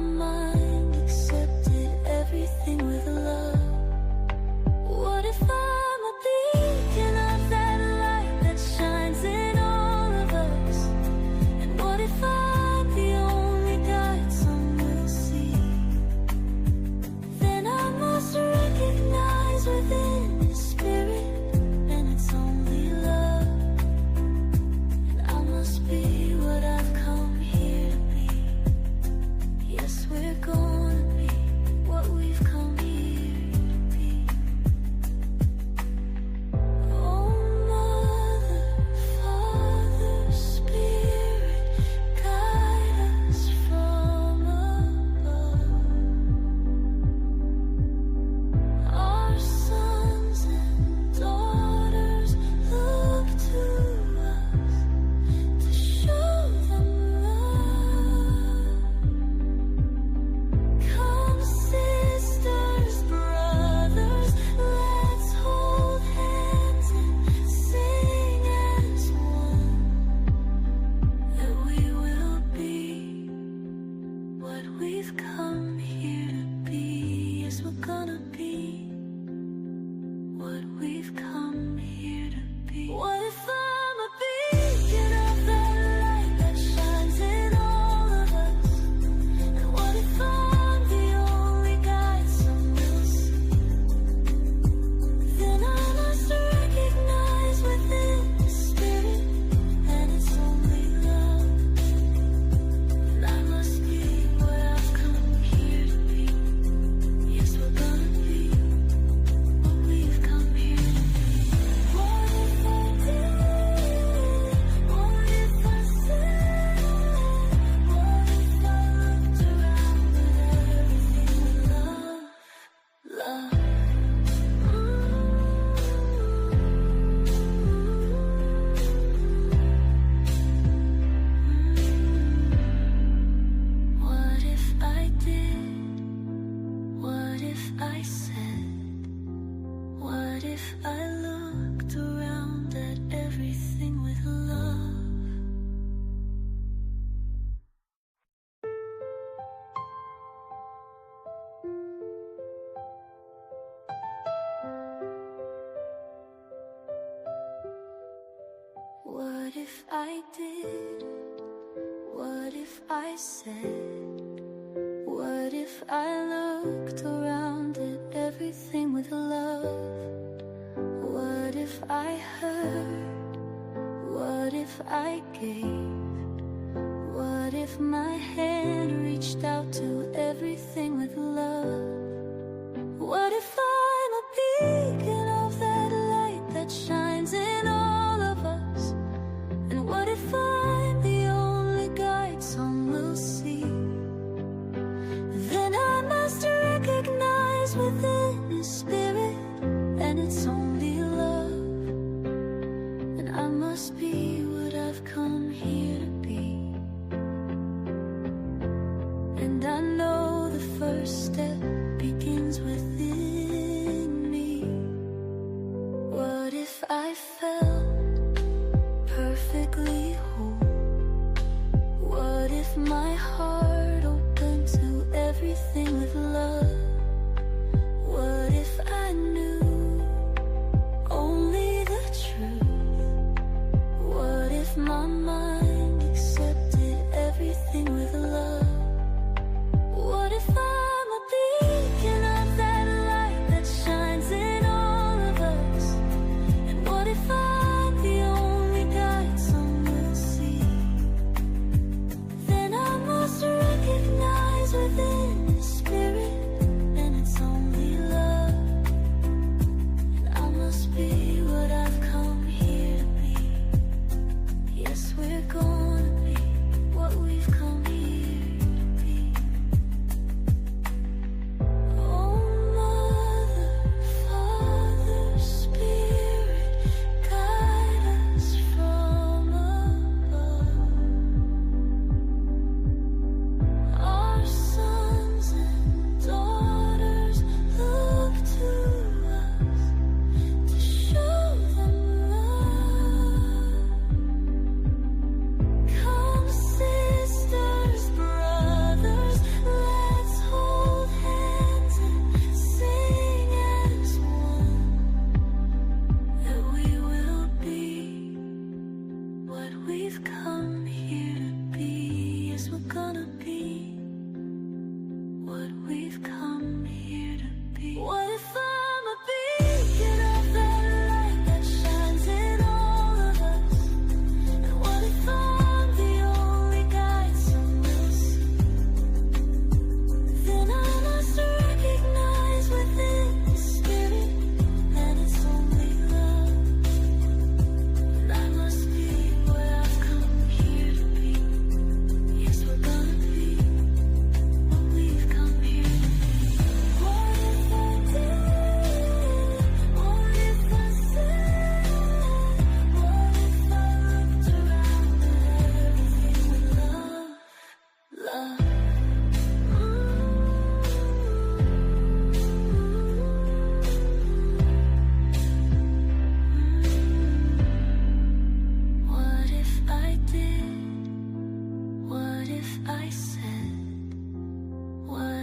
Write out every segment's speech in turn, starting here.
mind accepted everything with love? What if I'm a beacon of that light that shines in all of us? And what if I'm the only guide some will see? Then I must recognize within the spirit, and it's only love. And I must be what I've come here to be. Yes, we're gonna be what we've come here to be. Oh, Mother, Father, Spirit, guide us from above. Our sons and daughters look to us to show them love. Come, sisters, brothers, let's hold hands and sing as one, that we will be what we've come here to be. Yes, we're gonna be what we've come here to be. What if I'm a beacon of that light that shines in all of us? And what if I'm the only guide some will see? Then I must recognize within the spirit, and it's only love. And I must be what I've come here to be. Yes, we're gonna be what we've come here to be. What if I did? What if I said? What if I looked around with everything with love? Love. What if I did? What if I said? What if I looked around at everything with love? What if I did? What if I said? What if I looked around at everything with love? What if I heard? What if I gave? What if my hand reached out to everything with love? What if I'm a beacon of that light that shines in all of us? And what if I'm the only guide some will see? Then I must recognize within the spirit, and it's only love. And I must be what I've come here to be. And I know the first step begins within me. What if I felt perfectly whole? What if my heart opened to everything with love? What if I knew only the truth? What if my mind accepted everything with love? What if I'm a beacon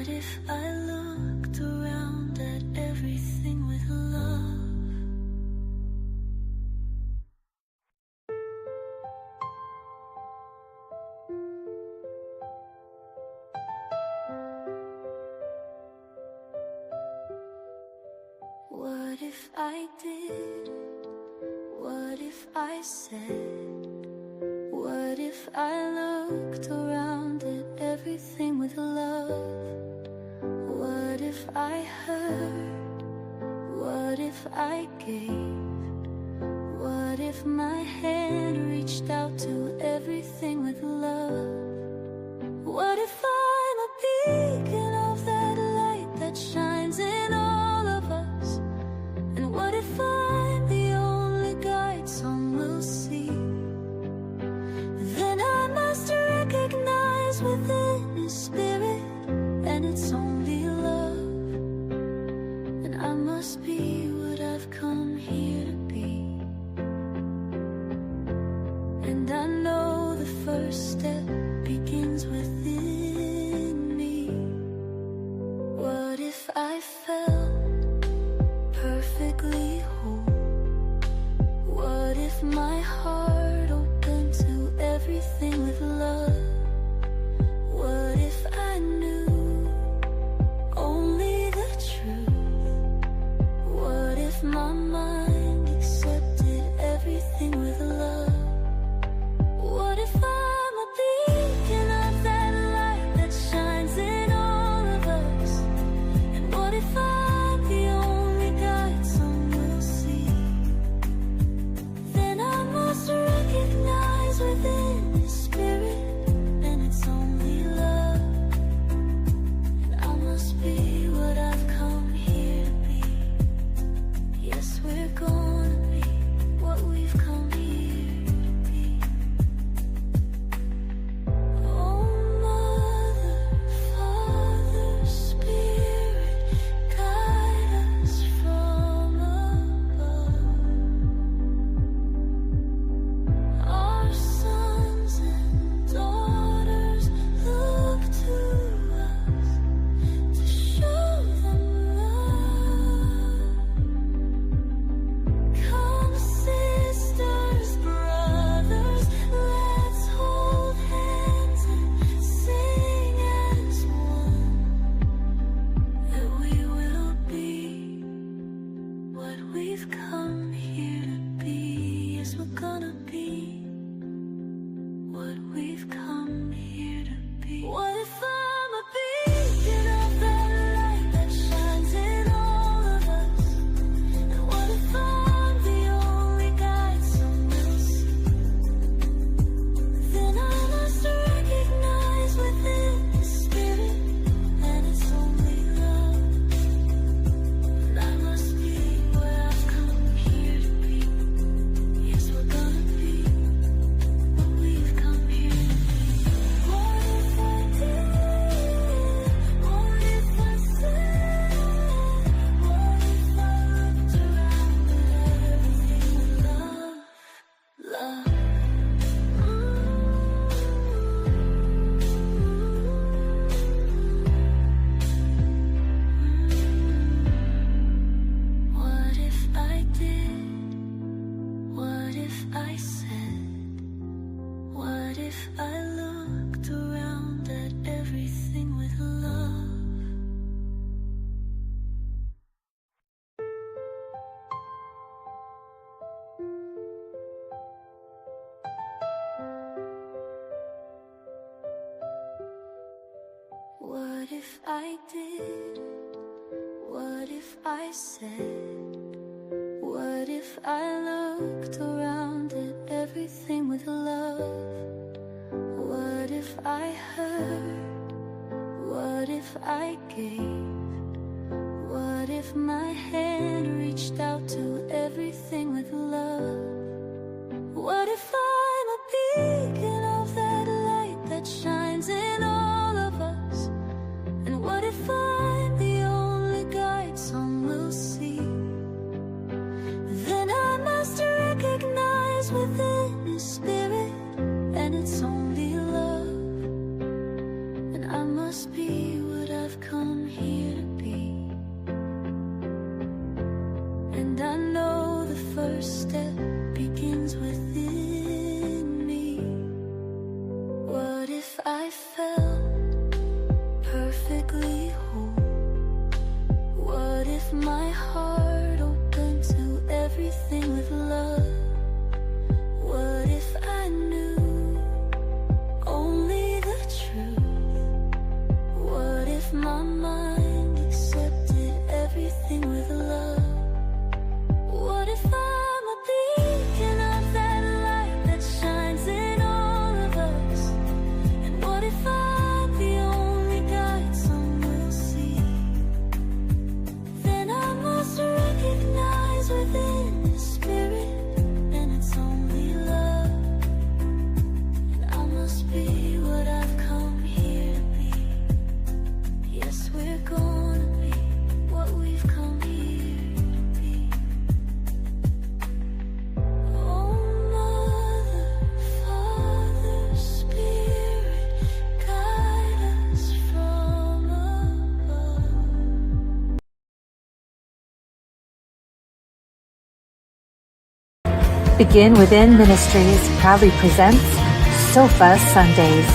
What if I looked around at everything with love? What if I did? What if I said? What if I looked around at everything with love? What if I heard? What if I gave? What if my hand reached out to everything with love? What if I'm a beacon of that light that shines in all of us? And what if I'm the only guide some will see? Then I must recognize within His Spirit, and it's only love. And I must be what I've come here to be. And I know the first step begins within me. What if I felt perfectly whole? What if my heart opened to everything with love? What if I knew only the truth? What if my mind accepted everything with love? What if I'm a beacon of that light that shines in all of us? And what if I'm the only guide some will see? Then I must recognize within His Spirit, and it's only love. And I must be what I've come here to be. Yes, we're gonna be what we've come here to be. Oh, Mother, Father, Spirit, guide us from above. Our sons and daughters look to us to show them love. Come, sisters, brothers, let's hold hands and sing as one, that we will be what we've come here to be. Yes, we're gonna be what we've come here to be. What if I'm a beacon of that light that shines in all of us? And what if I'm the only guide some will see? Then I must recognize within His Spirit, and it's only love. And I must be what I've come here to be. Yes, we're gonna be what we've come here to be. What if I did? What if I said? What if I looked around at everything with love? Love. What if I did? What if I said? What if I looked around at everything with love? What if I did? What if I said? What if I looked around at everything with love? What if I heard? What if I gave? What if my hand reached out to everything with love? What if I'm a beacon of that light that shines in all of us? And what if I'm the only guide some will see? Then I must recognize within His Spirit, and it's only love. And I must be what I've come Begin Within Ministries proudly presents Sofa Sundays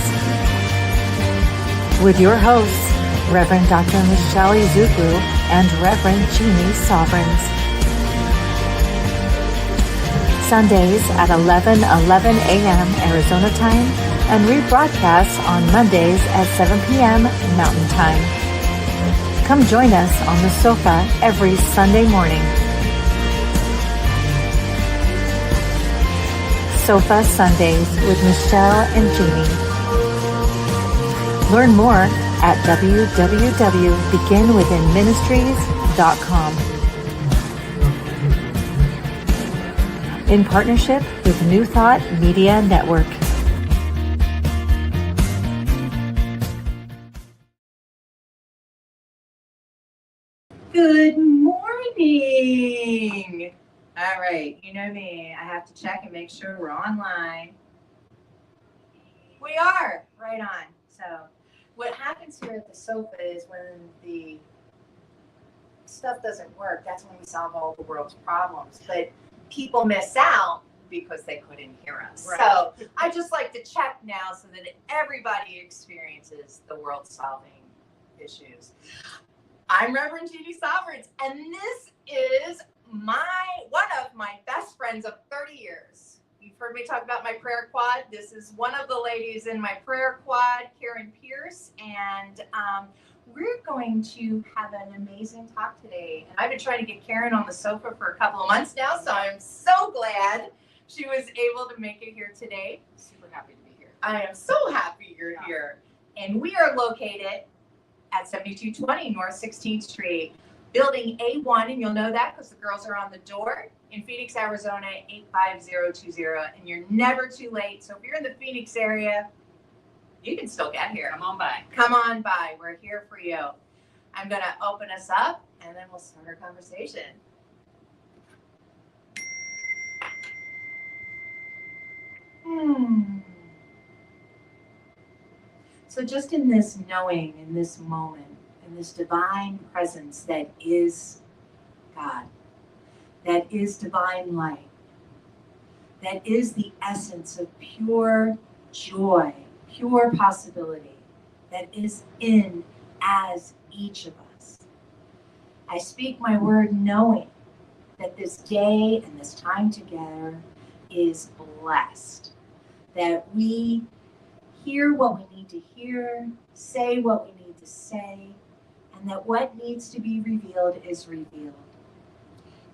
with your hosts, Reverend Dr. Michelle Izugwu and Reverend Jeannie Sovereigns. Sundays at 11:11 a.m. Arizona time and rebroadcasts on Mondays at 7 p.m. Mountain Time. Come join us on the sofa every Sunday morning. Sofa Sundays with Michelle and Jeannie. Learn more at www.beginwithinministries.com. In partnership with New Thought Media Network. Good morning. All right, you know me. I have to check and make sure we're online. We are right on. So what happens here at the sofa is when the stuff doesn't work, that's when we solve all the world's problems. But people miss out because they couldn't hear us. Right. So I just like to check now so that everybody experiences the world solving issues. I'm Reverend Jeannie Sovereigns, and this is one of my best friends of 30 years. You've heard me talk about my prayer quad. This is one of the ladies in my prayer quad, Karen Pierce, and we're going to have an amazing talk today. And I've been trying to get Karen on the sofa for a couple of months now, so I'm so glad she was able to make it here today. Super happy to be here. I am so happy you're here. And we are located at 7220 North 16th Street, Building A1, and you'll know that because the girls are on the door, in Phoenix, Arizona, 85020, and you're never too late. So if you're in the Phoenix area, you can still get here. Come on by. Come on by. We're here for you. I'm going to open us up, and then we'll start our conversation. So just in this knowing, in this moment, in this divine presence that is God, that is divine light, that is the essence of pure joy, pure possibility, that is in as each of us. I speak my word knowing that this day and this time together is blessed, that we hear what we need to hear, say what we need to say, and that what needs to be revealed is revealed.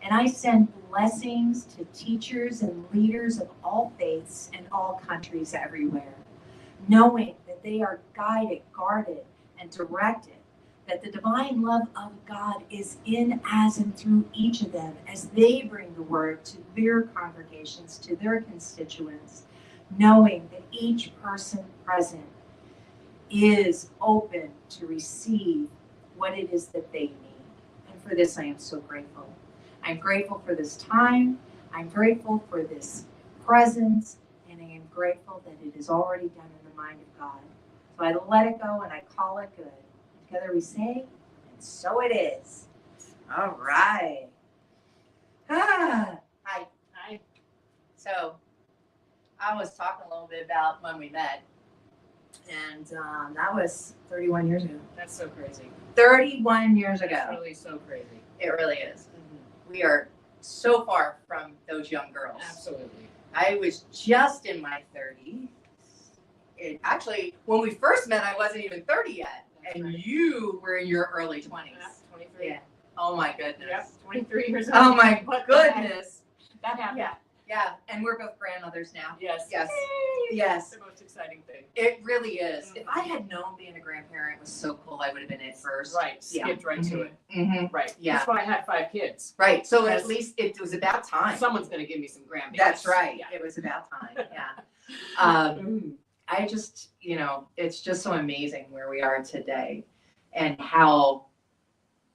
And I send blessings to teachers and leaders of all faiths and all countries everywhere, knowing that they are guided, guarded, and directed, that the divine love of God is in, as, and through each of them as they bring the word to their congregations, to their constituents, knowing that each person present is open to receive what it is that they need. And for this, I am so grateful. I'm grateful for this time. I'm grateful for this presence. And I am grateful that it is already done in the mind of God. So I let it go and I call it good. Together we say, and so it is. All right. Hi. Hi. So I was talking a little bit about when we met. And that was 31 years ago. That's so crazy. 31 years ago. That's really so crazy. It really is. Mm-hmm. We are so far from those young girls. Absolutely. I was just in my 30s. Actually, when we first met, I wasn't even 30 yet. That's and right. You were in your early 20s. Yeah, 23. Yeah. Oh my goodness. Yep, 23 years old. Oh my goodness. That happened. Yeah. Yeah. And we're both grandmothers now. Yes. Yes. Yay. Yes. It's the most exciting thing. It really is. Mm-hmm. If I had known being a grandparent was so cool, I would have been it first. Right. Skipped right to it. Mm-hmm. Right. Yeah. That's why I had 5 kids. Right. So at least it was about time. Someone's going to give me some grandbabies. That's right. Yeah. It was about time. Yeah. I just, it's just so amazing where we are today and how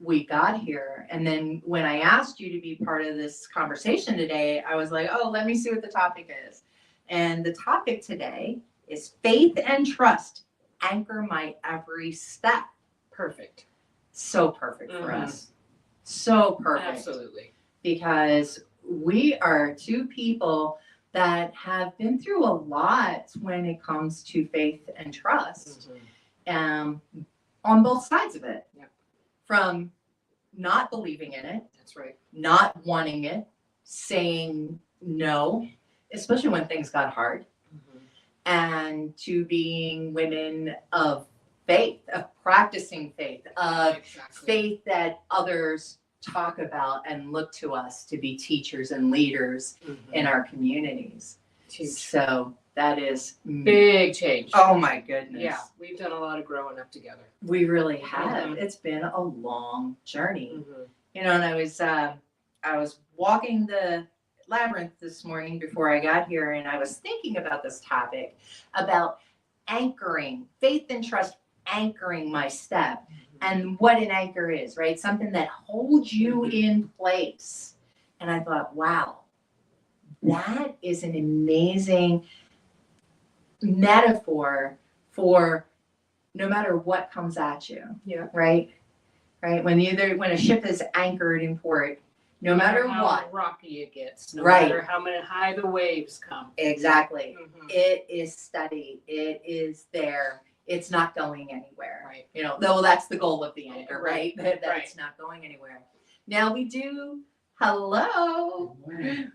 we got here. And then when I asked you to be part of this conversation today, I was like, oh, let me see what the topic is. And the topic today is faith and trust anchor my every step. Perfect. So perfect for us. So perfect. Absolutely. Because we are two people that have been through a lot when it comes to faith and trust, on both sides of it. Yeah. From not believing in it, That's right. not wanting it, saying no, especially when things got hard, and to being women of faith, of practicing faith, of Exactly. faith that others talk about and look to us to be teachers and leaders in our communities. Huge. So that is Big change. Oh my goodness. Yeah, we've done a lot of growing up together. We really have. Mhm. It's been a long journey. Mm-hmm. You know, and I was walking the labyrinth this morning before I got here, and I was thinking about this topic about anchoring, faith and trust, anchoring my step, and what an anchor is, right? Something that holds you in place. And I thought, wow, that is an amazing metaphor for no matter what comes at you. Yeah. Right? Right? When a ship is anchored in port, no matter how what. rocky it gets, no Right. matter how high the waves come. Exactly. Mhm. It is steady. It is there. It's not going anywhere. Right. You know, though that's the goal of the anchor, right? Right. That it's not going anywhere. Now we do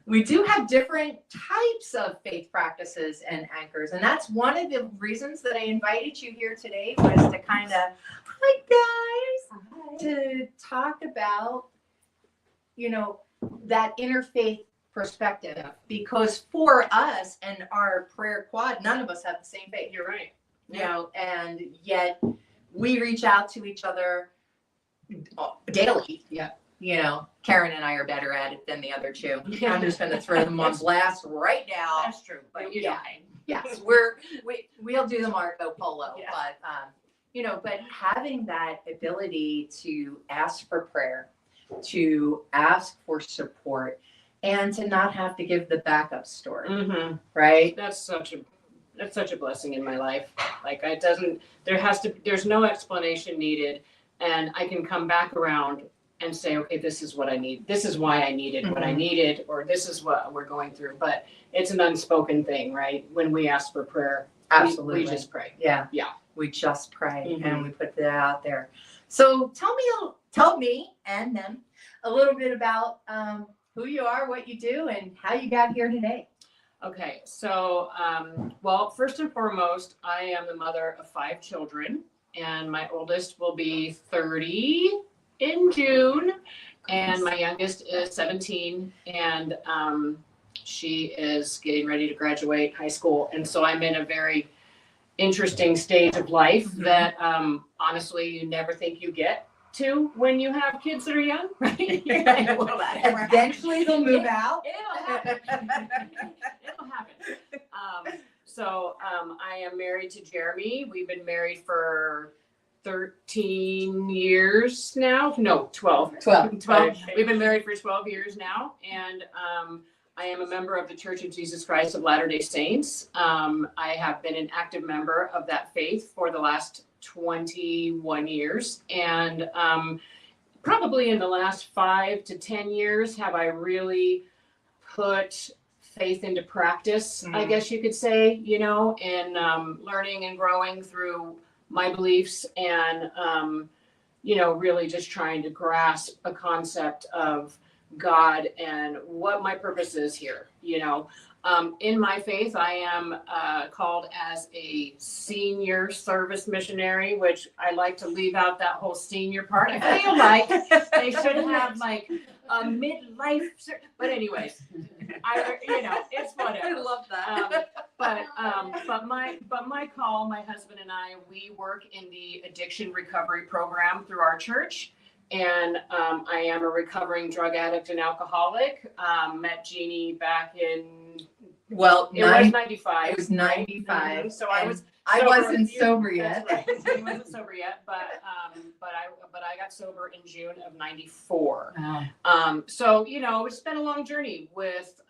we do have different types of faith practices and anchors. And that's one of the reasons that I invited you here today, was to kind of, hi guys, to talk about, you know, that interfaith perspective. Because for us and our prayer quad, none of us have the same faith. You're right. You know, and yet we reach out to each other daily. Yeah. You know, Karen and I are better at it than the other two. I'm just going to throw them on blast right now. That's true. But you Yeah. know. Yes, we'll do the Marco Polo, Yeah. but you know, but having that ability to ask for prayer, to ask for support, and to not have to give the backup story, Mm-hmm. right? That's such a blessing in my life. Like there's no explanation needed, and I can come back around and say, okay, this is what I need. This is why I needed what I needed, or this is what we're going through. But it's an unspoken thing, right? When we ask for prayer, Absolutely. we just pray. Yeah. Yeah. We just pray Mhm. and we put that out there. So tell me and them a little bit about who you are, what you do, and how you got here today. Okay, so, well, first and foremost, I am the mother of 5 children, and my oldest will be 30 in June, and my youngest is 17, and she is getting ready to graduate high school. And so I'm in a very interesting stage of life that honestly you never think you get to when you have kids that are young, right? You're like, well, that never happened. Eventually they'll move out. It'll happen. It'll happen. So I am married to Jeremy. We've been married for 13 years now. No, 12. 12. We've been married for 12 years now. And I am a member of the Church of Jesus Christ of Latter-day Saints. I have been an active member of that faith for the last 21 years. And probably in the last 5 to 10 years have I really put faith into practice, I guess you could say, you know, in learning and growing through my beliefs and, you know, really just trying to grasp a concept of God and what my purpose is here, you know. In my faith, I am called as a senior service missionary, which I like to leave out that whole senior part. I feel like they should have like a midlife, but anyways, you know, it's whatever. I love that. But my call, my husband and I, we work in the addiction recovery program through our church. And I am a recovering drug addict and alcoholic. Met Jeannie back in, Well, it was 95. it was 95. Mhm. So I was. I sober wasn't a few- sober yet. That's right. So he wasn't sober yet, but I got sober in June of 94. Wow. So you know, it's been a long journey with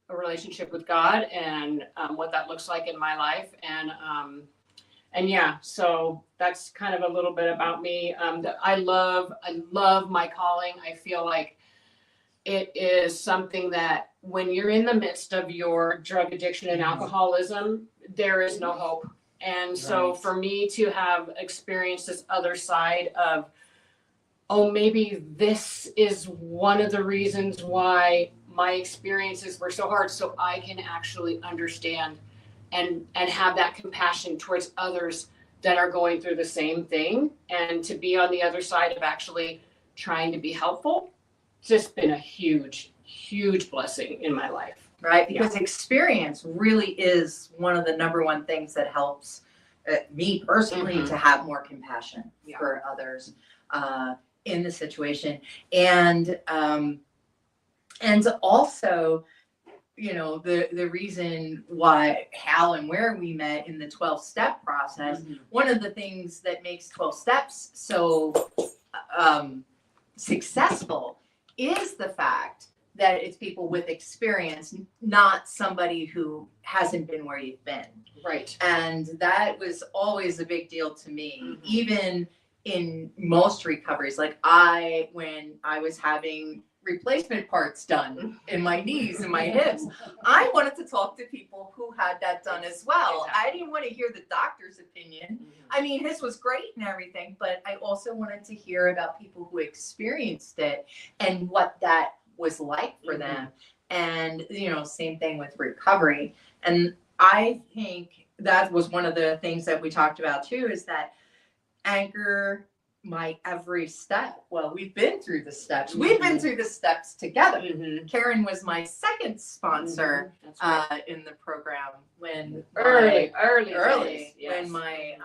a relationship with God and what that looks like in my life, and yeah, so that's kind of a little bit about me. I love my calling. I feel like it is something that when you're in the midst of your drug addiction and alcoholism, there is no hope. And so for me to have experienced this other side of, oh, maybe this is one of the reasons why my experiences were so hard, so I can actually understand and have that compassion towards others that are going through the same thing, and to be on the other side of actually trying to be helpful. It's just been a huge, huge blessing in my life. Right? Because experience really is one of the number one things that helps me personally to have more compassion for others in the situation. And also, you know, the reason why, how and where we met in the 12-step process, one of the things that makes 12 steps so successful is the fact that it's people with experience, not somebody who hasn't been where you've been. Right. And that was always a big deal to me, even in most recoveries. Like when I was having replacement parts done in my knees and my hips, I wanted to talk to people who had that done as well. I didn't want to hear the doctor's opinion. I mean, his was great and everything, but I also wanted to hear about people who experienced it and what that was like for them. And, you know, same thing with recovery. And I think that was one of the things that we talked about too, is that anchor my every step. Well, we've been through the steps. We've been through the steps together. Karen was my second sponsor in the program when early days, when my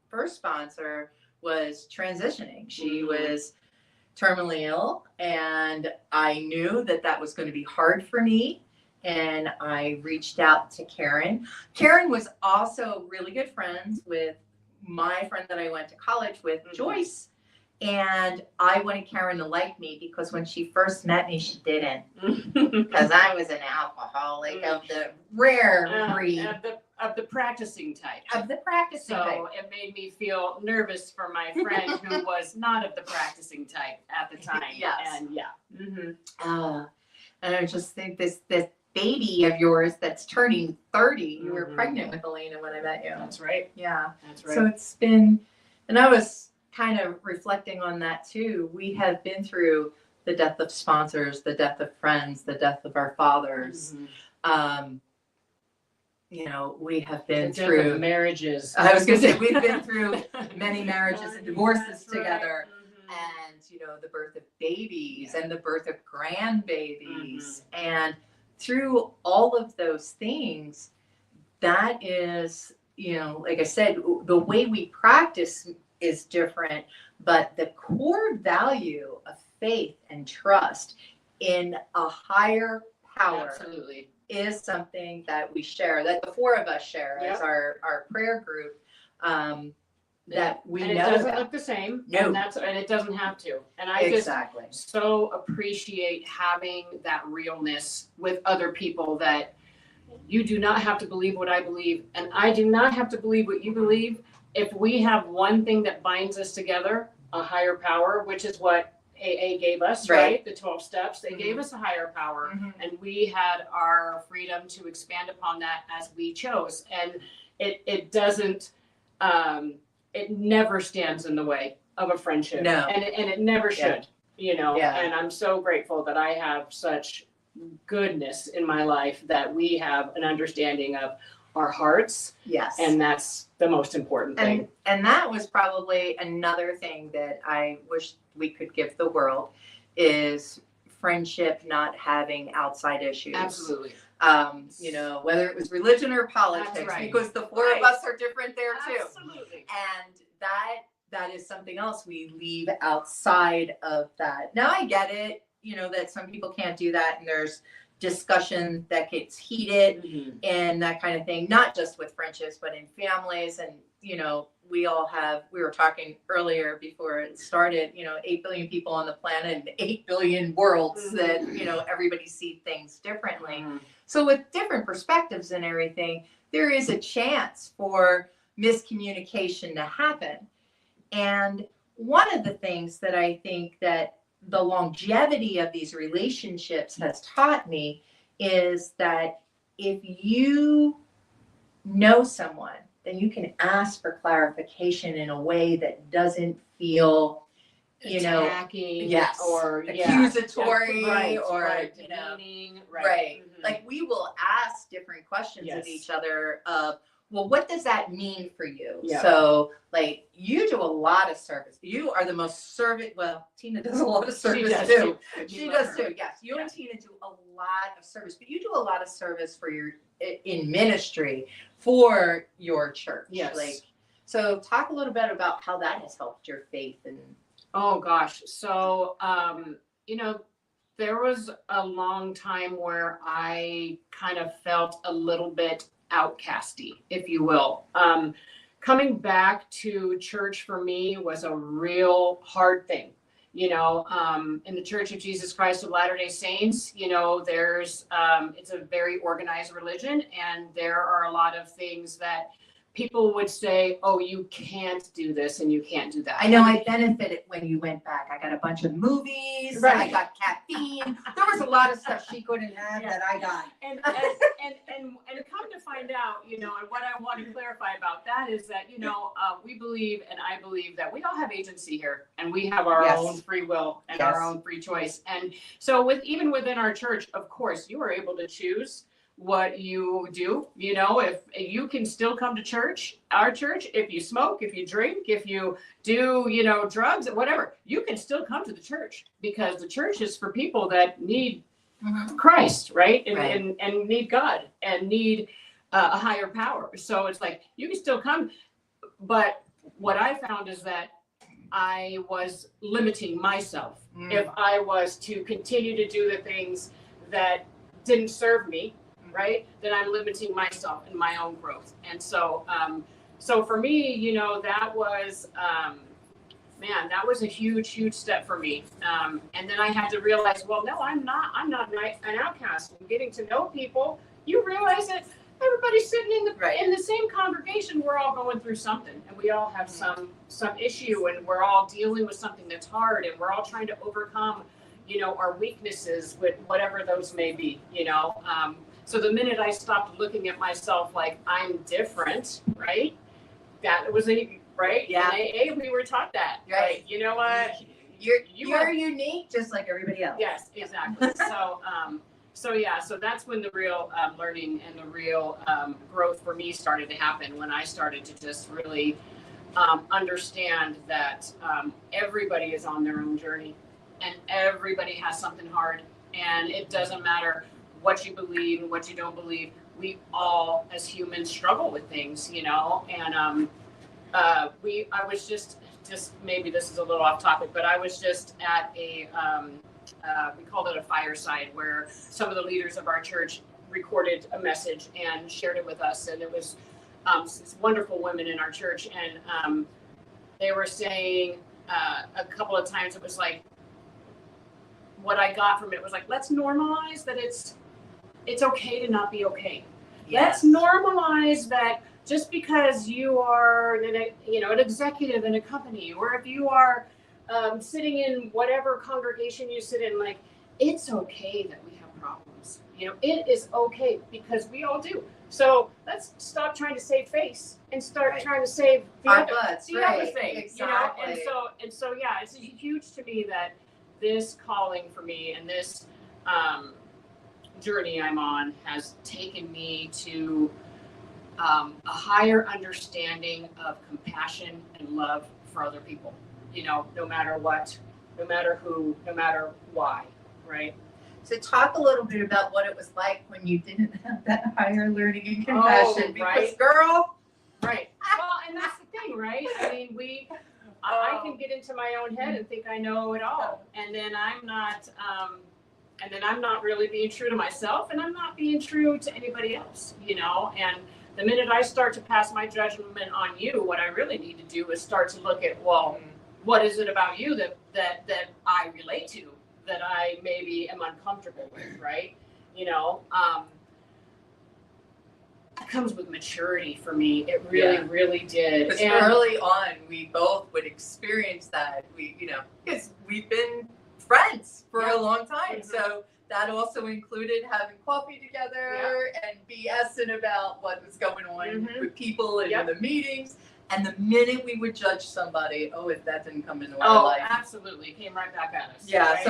first sponsor was transitioning. She was terminally ill, and I knew that was going to be hard for me. And I reached out to Karen. Karen was also really good friends with my friend that I went to college with, Joyce. And I wanted Karen to like me because when she first met me, she didn't. Because I was an alcoholic of the rare breed. Of the practicing type. Of the practicing type. So it made me feel nervous for my friend who was not of the practicing type at the time. Yes. And and I just think this baby of yours that's turning 30, you were pregnant with Elena when I met you. That's right. Yeah. That's right. So it's been, and I was kind of reflecting on that too. We have been through the death of sponsors, the death of friends, the death of our fathers. You know, we have been through marriages. I was going to say, we've been through many marriages and divorces together. And, you know, the birth of babies and the birth of grandbabies. And through all of those things, that is, you know, like I said, the way we practice is different, but the core value of faith and trust in a higher power is something that we share, that the four of us share as our prayer group. That we and know it doesn't look the same. No. And it doesn't have to. And I just so appreciate having that realness with other people, that you do not have to believe what I believe, and I do not have to believe what you believe. If we have one thing that binds us together, a higher power, which is what AA gave us, right? The 12 steps, they gave us a higher power, and we had our freedom to expand upon that as we chose. And it doesn't, it never stands in the way of a friendship. No. And it never should, you know, and I'm so grateful that I have such goodness in my life that we have an understanding of our hearts. Yes. And that's the most important thing. And that was probably another thing that I wish we could give the world, is friendship not having outside issues. Absolutely. You know, whether it was religion or politics, because the four of us are different there too. Absolutely. And that is something else we leave outside of that. Now I get it, you know, that some people can't do that, and there's discussion that gets heated and that kind of thing, not just with friendships, but in families. And, you know, we were talking earlier before it started, you know, 8 billion people on the planet and 8 billion worlds that, you know, everybody sees things differently. So with different perspectives and everything, there is a chance for miscommunication to happen. And one of the things that I think that the longevity of these relationships has taught me is that if you know someone, then you can ask for clarification in a way that doesn't feel, you know, attacking, yes, or accusatory, right, or right, you know, demeaning, right. Mhm. Like we will ask different questions of Yes. each other of, well, what does that mean for you? Yeah. So like you do a lot of service. You are the most servant. Well, Tina does a lot of service does too. We She love does her. too. Yes, you and Tina do a lot of service, but you do a lot of service for your in ministry for your church. Yes. Like, so talk a little bit about how that has helped your faith and. Oh gosh. So, you know, there was a long time where I kind of felt a little bit outcasty, if you will. Coming back to church for me was a real hard thing. You know, in the Church of Jesus Christ of Latter-day Saints, you know, there's, it's a very organized religion, and there are a lot of things that people would say, oh, you can't do this and you can't do that. I know I benefited when you went back. I got a bunch of movies. Right. I got caffeine. There was a lot of stuff she couldn't have Yeah. that I got. And come to find out, you know, and what I want to clarify about that is that, you know, we believe, and I believe, that we all have agency here, and we have our Yes. own free will and Yes. our own free choice. And so even within our church, of course, you are able to choose what you do. You know, if you can still come to church, our church, if you smoke, if you drink, if you do, you know, drugs, whatever, you can still come to the church, because the church is for people that need Christ, right? And, Right. and need God and need a higher power. So it's like, you can still come. But what I found is that I was limiting myself if I was to continue to do the things that didn't serve me, right? Then I'm limiting myself in my own growth. And so, so for me, you know, that was, man, that was a huge, huge step for me. And then I had to realize, well, no, I'm not an outcast. I'm getting to know people. You realize that everybody's sitting in the same congregation. We're all going through something, and we all have some issue, and we're all dealing with something that's hard, and we're all trying to overcome, you know, our weaknesses with whatever those may be, you know. So the minute I stopped looking at myself like I'm different, right? That was right? Yeah. In AA, we were taught that. Right. You know what? You're unique, just like everybody else. Yes, exactly. So that's when the real learning and the real growth for me started to happen, when I started to just really understand that everybody is on their own journey, and everybody has something hard, and it doesn't matter what you believe and what you don't believe. We all, as humans, struggle with things, you know. And I was just maybe this is a little off topic, but I was just at a we called it a fireside, where some of the leaders of our church recorded a message and shared it with us, and it was these wonderful women in our church, and they were saying a couple of times, it was like, what I got from it was like, let's normalize that it's okay to not be okay. Yes. Let's normalize that just because you are, you know, an executive in a company, or if you are sitting in whatever congregation you sit in, like, it's okay that we have problems. You know, it is okay, because we all do. So let's stop trying to save face and start trying to save the Our other, butts, the right. other thing. Exactly. You know, and so yeah, it's huge to me that this calling for me and this journey I'm on has taken me to a higher understanding of compassion and love for other people, you know, no matter what, no matter who, no matter why, right? So talk a little bit about what it was like when you didn't have that higher learning and compassion. Because right. girl. Right. Well, and that's the thing, right? I mean, I can get into my own head and think I know it all, and then I'm not really being true to myself, and I'm not being true to anybody else, you know. And the minute I start to pass my judgment on you, what I really need to do is start to look at, well, what is it about you that I relate to, that I maybe am uncomfortable with, right? You know, that comes with maturity for me. It really did. Because early on, we both would experience that. We, you know, because we've been friends for Yeah. a long time. Mhm. So that also included having coffee together and BSing about what was going on Mhm. with people and Yep. in the meetings. And the minute we would judge somebody, if that didn't come into our Oh, life. absolutely. It came right back at us. Yeah, right?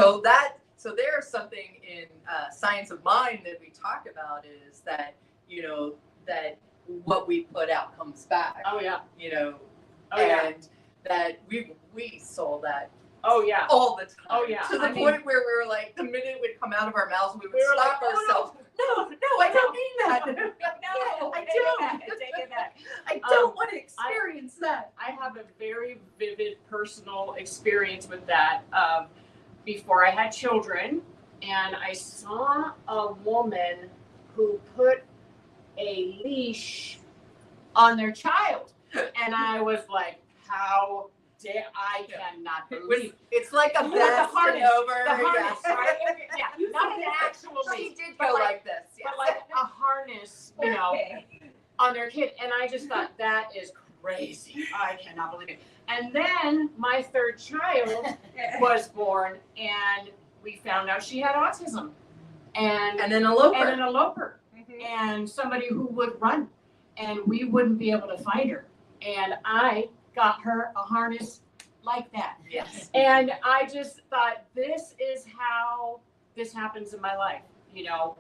so there's something in science of mind that we talk about is that, that what we put out comes back, Oh, yeah. Oh, yeah. and that we saw that Oh, yeah. all the time. Oh, yeah. To the I mean- point where we were like, the minute it would come out of our mouths, we would We were stop like, oh, ourselves. No, I don't mean that. No, I take it don't. back, take it back. I don't want to experience that. I have a very vivid personal experience with that. Before I had children, and I saw a woman who put a leash on their child, and I was like, "How dare I cannot believe It's like a With the vest harness, over. the harness, yes. right? Yeah, not an actual She leash, did but go like, like this. Yes. but like a harness, on their kid, and I just thought that is crazy. I cannot believe it. And then my third child was born, and we found out she had autism, and And then eloper. an eloper, Mhm. and somebody who would run, and we wouldn't be able to find her. And I got her a harness like that. Yes. And I just thought, this is how this happens in my life.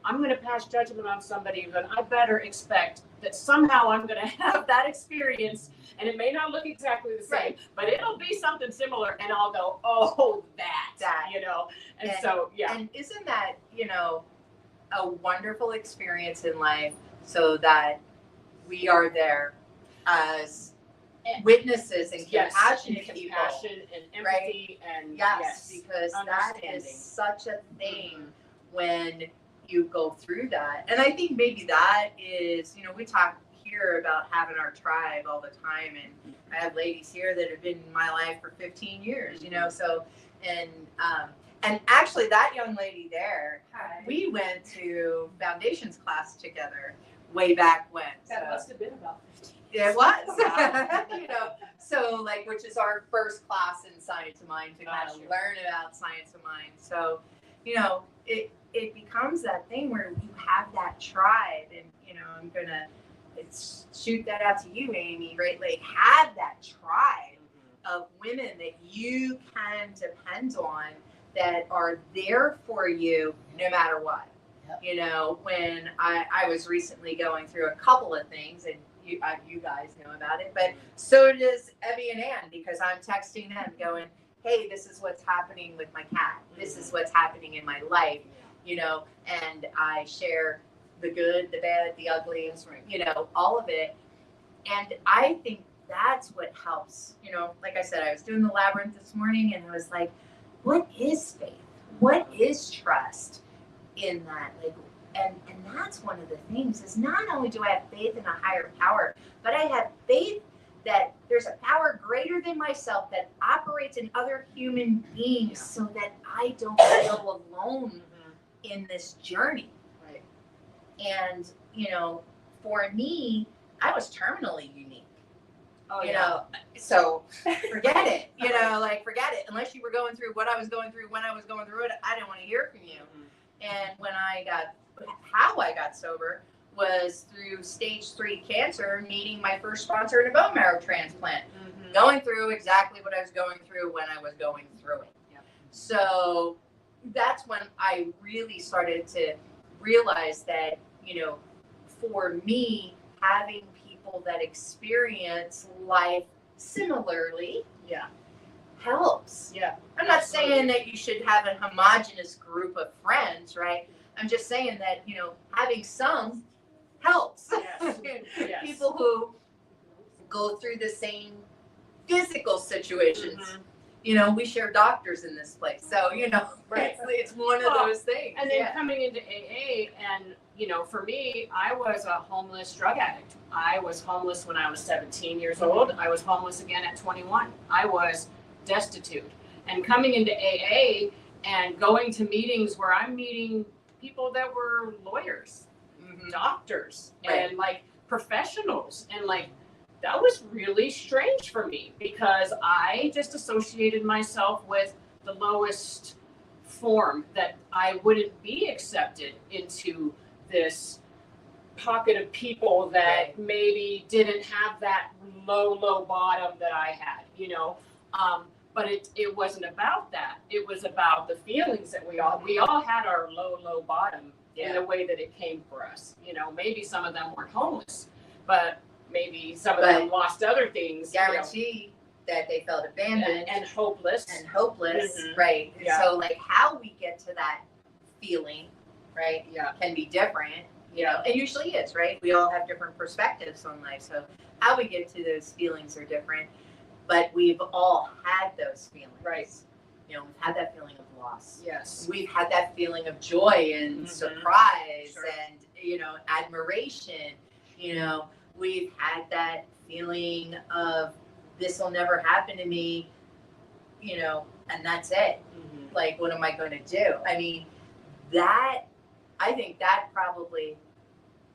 I'm going to pass judgment on somebody, but I better expect that somehow I'm going to have that experience. And it may not look exactly the same, Right. but it'll be something similar. And I'll go, oh, that. And so, yeah. And isn't that, a wonderful experience in life so that we are there as witnesses and compassionate and people. compassion and empathy and Yes, because that understanding. is such a thing when you go through that. And I think maybe that is, we talk here about having our tribe all the time, and I have ladies here that have been in my life for 15 years, so, and actually that young lady there, we went to foundations class together way back when. That so. must have been about 15. It was, so like, which is our first class in Science of Mind to kind of Gotcha. learn about Science of Mind. So, it becomes that thing where you have that tribe, and I'm gonna shoot that out to you, Amy. Right, like have that tribe of women that you can depend on that are there for you no matter what. Yep. When I was recently going through a couple of things, and you guys know about it, but so does Evie and Ann, because I'm texting them going, hey, this is what's happening with my cat. This is what's happening in my life, and I share the good, the bad, the ugly, all of it. And I think that's what helps. Like I said, I was doing the labyrinth this morning, and I was like, what is faith? What is trust in that? And that's one of the things, is not only do I have faith in a higher power, but I have faith that there's a power greater than myself that operates in other human beings, so that I don't feel alone in this journey. Right. And, for me, I was terminally unique. Oh, So forget it, forget it. Unless you were going through what I was going through when I was going through it, I didn't want to hear from you. And how I got sober was through stage 3 cancer, meeting my first sponsor in a bone marrow transplant, going through exactly what I was going through when I was going through it. Yep. So that's when I really started to realize that, for me, having people that experience life similarly helps. Yeah. I'm not saying that you should have a homogenous group of friends, right? I'm just saying that, having some helps. Yes. Yes. People who go through the same physical situations. We share doctors in this place. So, Right. it's one of Well, those things. And then coming into AA, and for me, I was a homeless drug addict. I was homeless when I was 17 years old. I was homeless again at 21. I was destitute. And coming into AA and going to meetings where I'm meeting people that were lawyers, doctors, Right. and professionals, and that was really strange for me, because I just associated myself with the lowest form, that I wouldn't be accepted into this pocket of people that Right. maybe didn't have that low bottom that I had, you know. But it wasn't about that. It was about the feelings that we all had our low bottom in the way that it came for us. You know, maybe some of them weren't homeless, but maybe some of them lost other things. Guarantee that they felt abandoned and hopeless. and hopeless, Mhm. right? Yeah. So like how we get to that feeling, right, Yeah. can be different, you know, it usually is, right? We all have different perspectives on life, so how we get to those feelings are different, but we've all had those feelings. Right. You know, we've had that feeling of loss. Yes. We've had that feeling of joy and Mhm. surprise Sure. and, you know, admiration. You know, we've had that feeling of this will never happen to me, you know, and that's it. Mhm. Like, what am I going to do? I mean, I think that probably,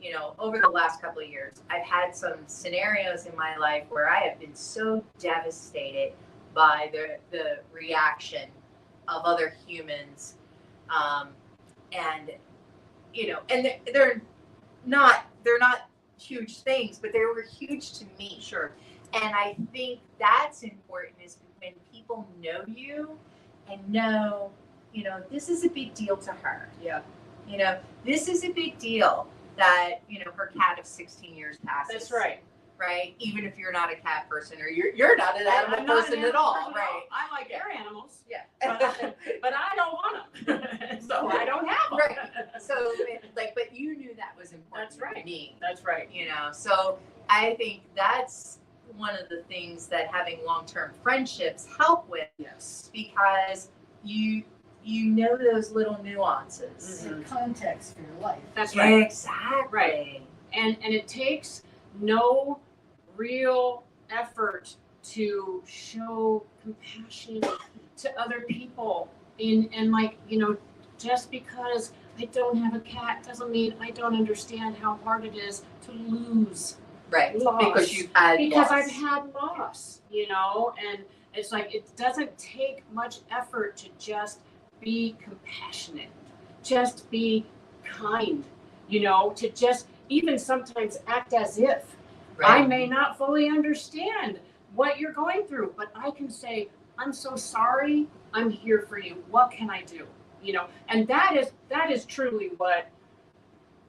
you know, over the last couple of years, I've had some scenarios in my life where I have been so devastated by the reaction of other humans. And, you know, and they're not huge things, but they were huge to me. Sure. And I think that's important is when people know you and know, you know, this is a big deal to her. Yeah. You know, this is a big deal that, you know, her cat of 16 years passes. That's right. Right? Even if you're not a cat person or you're not an animal I'm not an person animal at all, person right? I like your animals, Yeah. but I don't want them, so I don't have them. Right. So, like, but you knew that was important That's right. to me. That's right. You know, so I think that's one of the things that having long-term friendships help with, Yes. because you know those little nuances. Mhm. And context for your life. That's right. Exactly. Right. And it takes no real effort to show compassion to other people. And like, you know, just because I don't have a cat doesn't mean I don't understand how hard it is to lose. Right. Loss. Because you've had Because loss. I've had loss, you know, and it's like it doesn't take much effort to just be compassionate, just be kind, you know, to just even sometimes act as if I Right. may not fully understand what you're going through, but I can say, I'm so sorry, I'm here for you. What can I do? You know, and that is truly what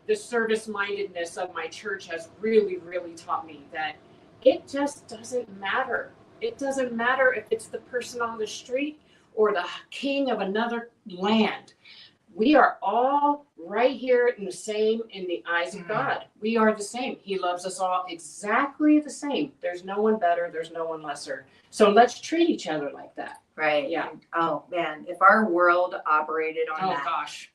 the service mindedness of my church has really, really taught me, that it just doesn't matter. It doesn't matter if it's the person on the street or the king of another land. We are all right here in the eyes of God. We are the same. He loves us all exactly the same. There's no one better. There's no one lesser. So let's treat each other like that. Right. Yeah. Oh man, if our world operated on Oh that, gosh.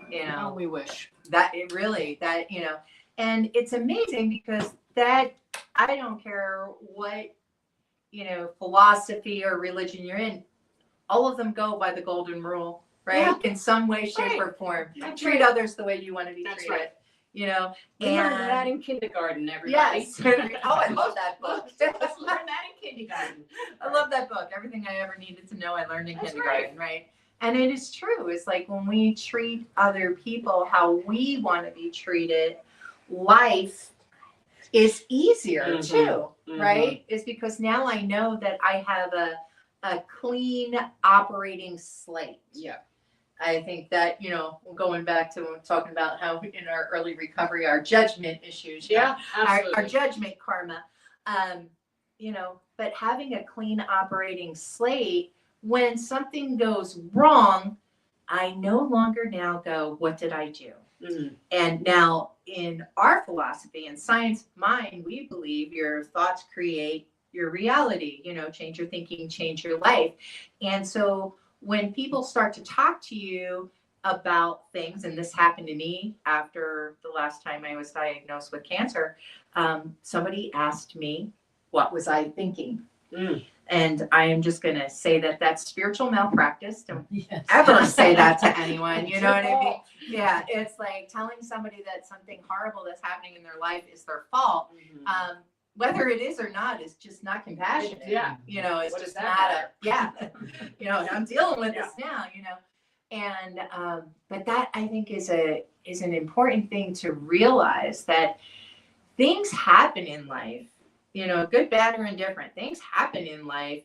you know, How we wish. that it really, that, you know, and it's amazing because that, I don't care what, you know, philosophy or religion you're in, all of them go by the golden rule, right? Yeah. In some way, shape, Right. or form. That's Treat right. others the way you want to be That's treated. right. You know, We learned that in kindergarten, everybody. yes. Oh, I love that book. Let's learn that in kindergarten. I love that book. Everything I ever needed to know, I learned in That's kindergarten, right? And it is true. It's like when we treat other people how we want to be treated, life is easier Mhm. too, Mhm. right? It's because now I know that I have a clean operating slate. Yeah. I think that, you know, going back to talking about how in our early recovery, our judgment issues, you know, Yeah, absolutely. our judgment karma, you know, but having a clean operating slate, when something goes wrong, I no longer now go, what did I do? Mhm. And now in our philosophy and science mind, we believe your thoughts create your reality, you know, change your thinking, change your life. And so when people start to talk to you about things, and this happened to me after the last time I was diagnosed with cancer, somebody asked me, what was I thinking? Mm. And I am just going to say that that's spiritual malpractice. Don't Yes. ever say that to anyone. You It's know your what I mean? fault. Yeah, it's like telling somebody that something horrible that's happening in their life is their fault. Mhm. Whether it is or not is just not compassionate. Yeah. You know, it's What does just that not matter? yeah. You know, I'm dealing with this now, you know. And but that I think is an important thing to realize, that things happen in life, good, bad, or indifferent. Things happen in life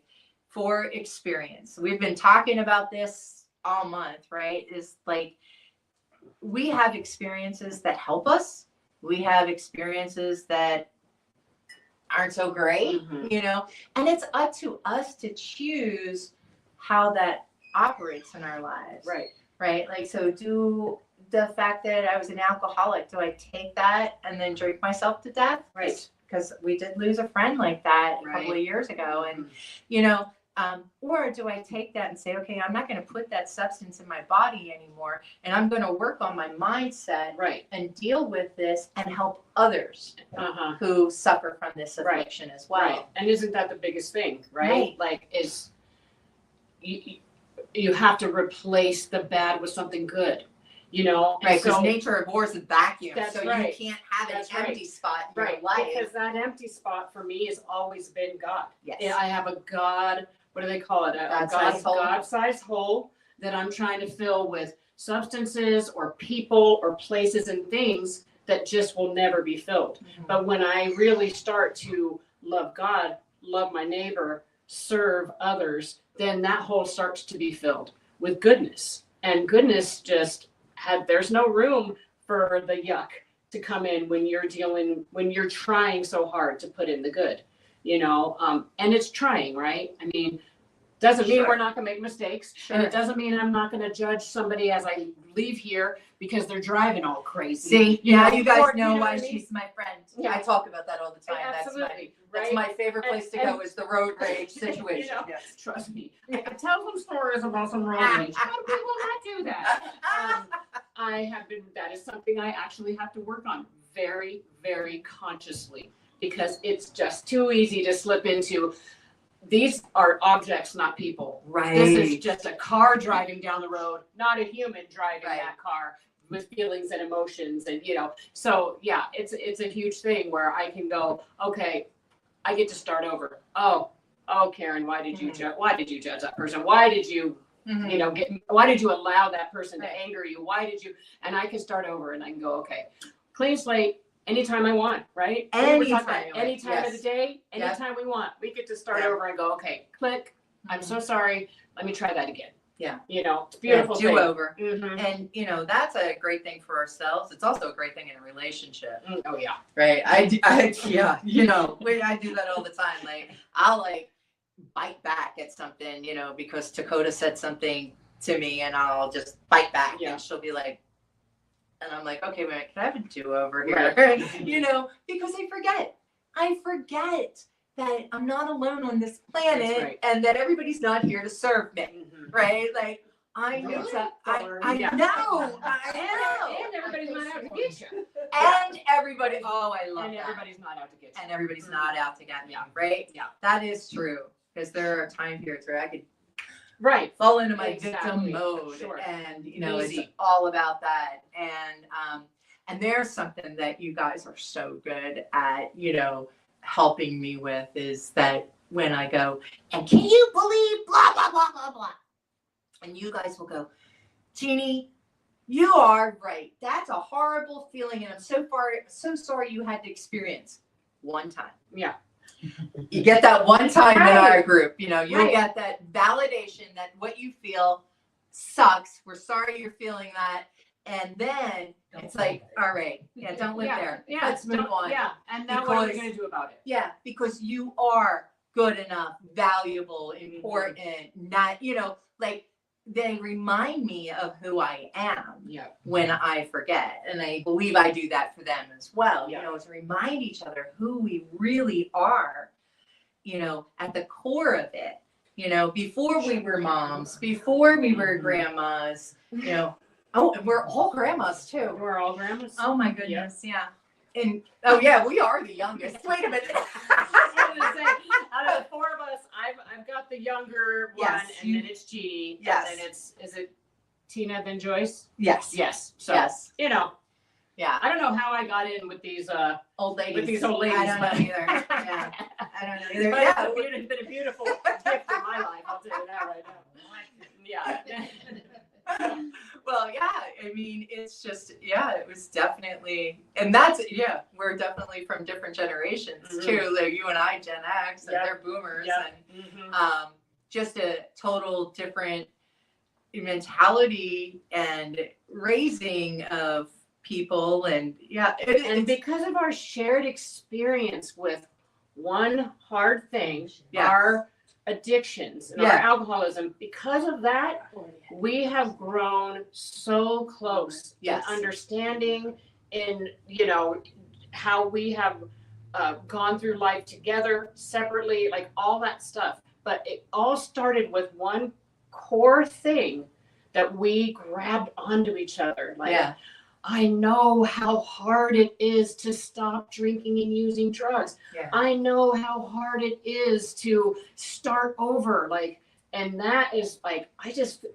for experience. We've been talking about this all month, right? Is like, we have experiences that help us. We have experiences that aren't so great, and it's up to us to choose how that operates in our lives. Right. Like, so do the fact that I was an alcoholic, do I take that and then drink myself to death? Right. Because we did lose a friend like that a couple of years ago. And, or do I take that and say, okay, I'm not going to put that substance in my body anymore, and I'm going to work on my mindset and deal with this and help others who suffer from this affliction as well. Right. And isn't that the biggest thing, right? Like, is you have to replace the bad with something good, And Right, because so, nature abhors a vacuum, That's so right. you can't have an That's empty spot in your right, life. because that empty spot for me has always been God. Yes. Yeah, I have a God, what do they call it? A God-sized hole. God-sized hole that I'm trying to fill with substances or people or places and things that just will never be filled. But when I really start to love God, love my neighbor, serve others, then that hole starts to be filled with goodness. And goodness there's no room for the yuck to come in when you're trying so hard to put in the good, and it's trying, right? I mean, doesn't mean we're not going to make mistakes. Sure. And it doesn't mean I'm not going to judge somebody as I leave here because they're driving all crazy. See, you guys know why what I mean? she's my friend. Yeah. I talk about that all the time. Absolutely. That's my favorite place to go, is the road rage situation. Yes. Trust me. I can tell some stories about some road rage. How do people not do that? That is something I actually have to work on very, very consciously, because it's just too easy to slip into. These are objects, not people. Right. This is just a car driving down the road, not a human driving that car with feelings and emotions. And, so yeah, it's a huge thing where I can go, okay, I get to start over. Oh, Karen, why did you judge that person? Why did you, why did you allow that person to anger you? Why did you, and I can start over and I can go, okay, clean slate. Anytime I want, right? Anytime of the day, anytime we want. We get to start over and go, okay, click. I'm so sorry. Let me try that again. Yeah. It's beautiful. Do over. Mm-hmm. And that's a great thing for ourselves. It's also a great thing in a relationship. Oh yeah. Right. I do that all the time. Like, I'll bite back at something, because Dakota said something to me, and I'll just bite back, and she'll be like, and I'm like, okay, wait, can I have a do-over here? Right. Because I forget that I'm not alone on this planet, and that everybody's not here to serve me, right? Like, I know. I know. And everybody's not out to get you. And everybody, I love and that. everybody's not out to get you. And everybody's not out to get me, Yeah. right? Yeah. That is true. Because there are time periods where I could fall into my victim mode, Sure. and Easy. it's all about that. And there's something that you guys are so good at, helping me with, is that when I go, and can you believe blah blah blah blah blah, and you guys will go, Jeannie, you are right. That's a horrible feeling, and I'm so sorry you had to experience one time. Yeah. You get that one time in our group, you get that validation that what you feel sucks. We're sorry you're feeling that. And then it's like, all right, don't live there. Yeah, Let's move on. Yeah, and now what are we going to do about it? Yeah, because you are good enough, valuable, important, not, they remind me of who I am when I forget. And I believe I do that for them as well, to remind each other who we really are, at the core of it, before we were moms, before we were grandmas, and we're all grandmas too. We're all grandmas. Oh my goodness, And we are the youngest. Wait a minute. I was gonna say, out of the four of us, I've got the younger one, and then it's Jeannie. Yes. And then is it Tina, then Joyce? Yes. Yes. So Yeah. I don't know how I got in with these old ladies. With these old ladies. I don't know either. Yeah. I don't know either. But it's been a beautiful gift in my life. I'll tell you that right now. Yeah. I mean, it's just, yeah, it was definitely, and that's, yeah, we're definitely from different generations too. Like you and I, Gen X, and they're boomers, and just a total different mentality and raising of people. And yeah, and because of our shared experience with one hard thing, our addictions and our alcoholism, because of that, we have grown so close in understanding, in how we have gone through life together, separately, like all that stuff. But it all started with one core thing that we grabbed onto each other. Like, I know how hard it is to stop drinking and using drugs. I know how hard it is to start over. Like, and that is like,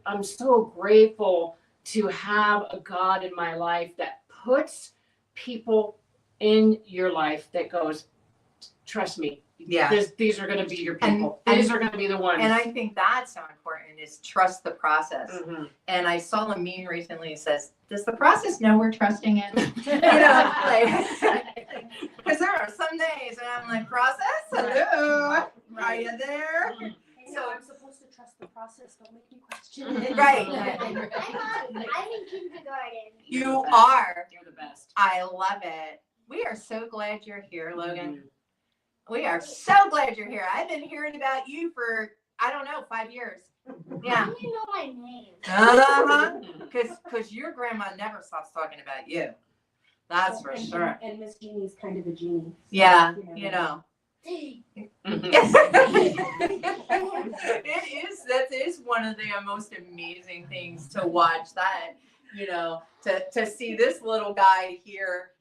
I'm so grateful to have a God in my life that puts people in your life that goes, trust me. These are going to be your people. These are going to be the ones. And I think that's so important, is trust the process. And I saw a meme recently that says, does the process know we're trusting it? Because there are some days and I'm like, process? Hello? Are you there? So I'm supposed to trust the process. Don't make me question it. Right. I'm in kindergarten. You are. You're the best. I love it. We are so glad you're here, Logan. We are so glad you're here. I've been hearing about you for, 5 years. Yeah. How do you know my name? Because your grandma never stops talking about you. That's for sure. And Miss Jeannie's kind of a genie. Yeah, that is one of the most amazing things to watch, that, to see this little guy here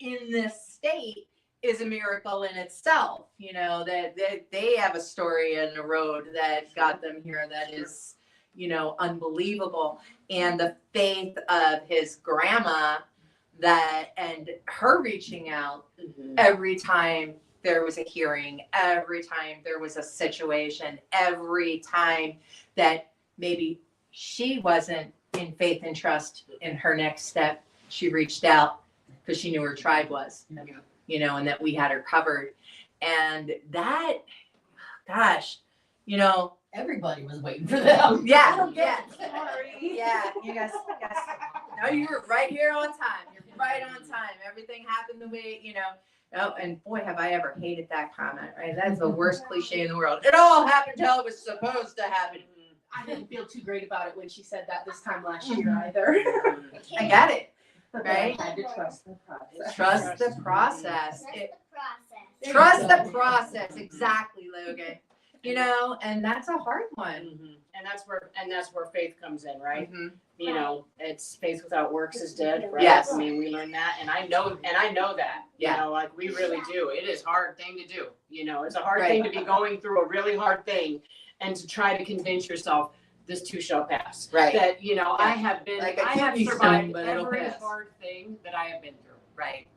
in this state is a miracle in itself. That they have a story in the road that got them here that is, unbelievable. And the faith of his grandma, and her reaching out every time there was a hearing, every time there was a situation, every time that maybe she wasn't in faith and trust in her next step, she reached out because she knew her tribe was, and that we had her covered. And that, gosh, everybody was waiting for them. Yeah. Sorry. Yeah, you guys. No, you were right here on time. You're right on time. Everything happened the way, Oh, and boy, have I ever hated that comment, right? That's the worst cliche in the world. It all happened how it was supposed to happen. I didn't feel too great about it when she said that this time last year either. I got it, right? I had to trust the process. Trust the process. Trust the process. Trust the process. Exactly, Logan. And that's a hard one. And that's where faith comes in, right? It's faith without works is dead, right? Yes. I mean, we learned that, and I know that. Yeah. Like we really do. It is a hard thing to do. It's a hard thing to be going through a really hard thing, and to try to convince yourself this too shall pass. Right. That I have been, Like a I have kidney survived stone, but it'll every pass. hard thing that I have been through. Right.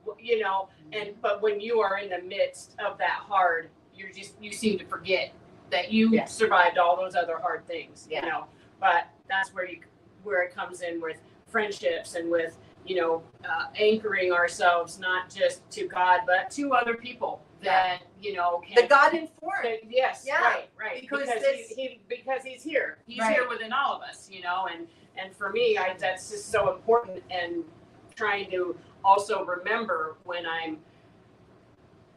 But when you are in the midst of that hard, you seem to forget that you survived all those other hard things. But that's where it comes in with friendships and with anchoring ourselves not just to God but to other people that can, The God informed. yes, Yeah. right, Because because he's here, Right. here within all of us, and for me, that's just so important, and trying to also remember when I'm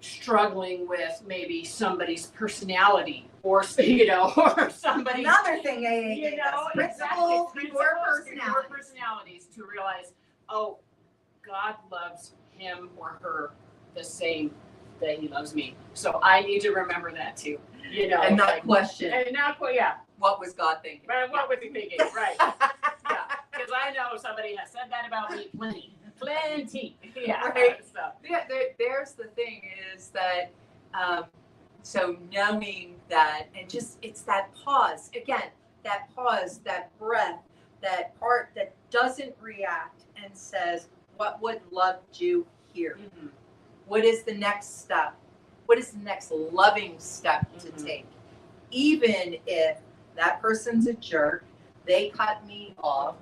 struggling with maybe somebody's personality or or somebody's Another thing, principles before personalities, to realize, oh, God loves him or her the same that he loves me. So I need to remember that too, and not question and not what was God thinking. right, what was he thinking, right? Because I know somebody has said that about me plenty. Right. So. There's the thing is that, so knowing that, and just, it's that pause, again, that pause, that breath, that part that doesn't react and says, what would love do here? What is the next step? What is the next loving step to take? Even if that person's a jerk, they cut me off,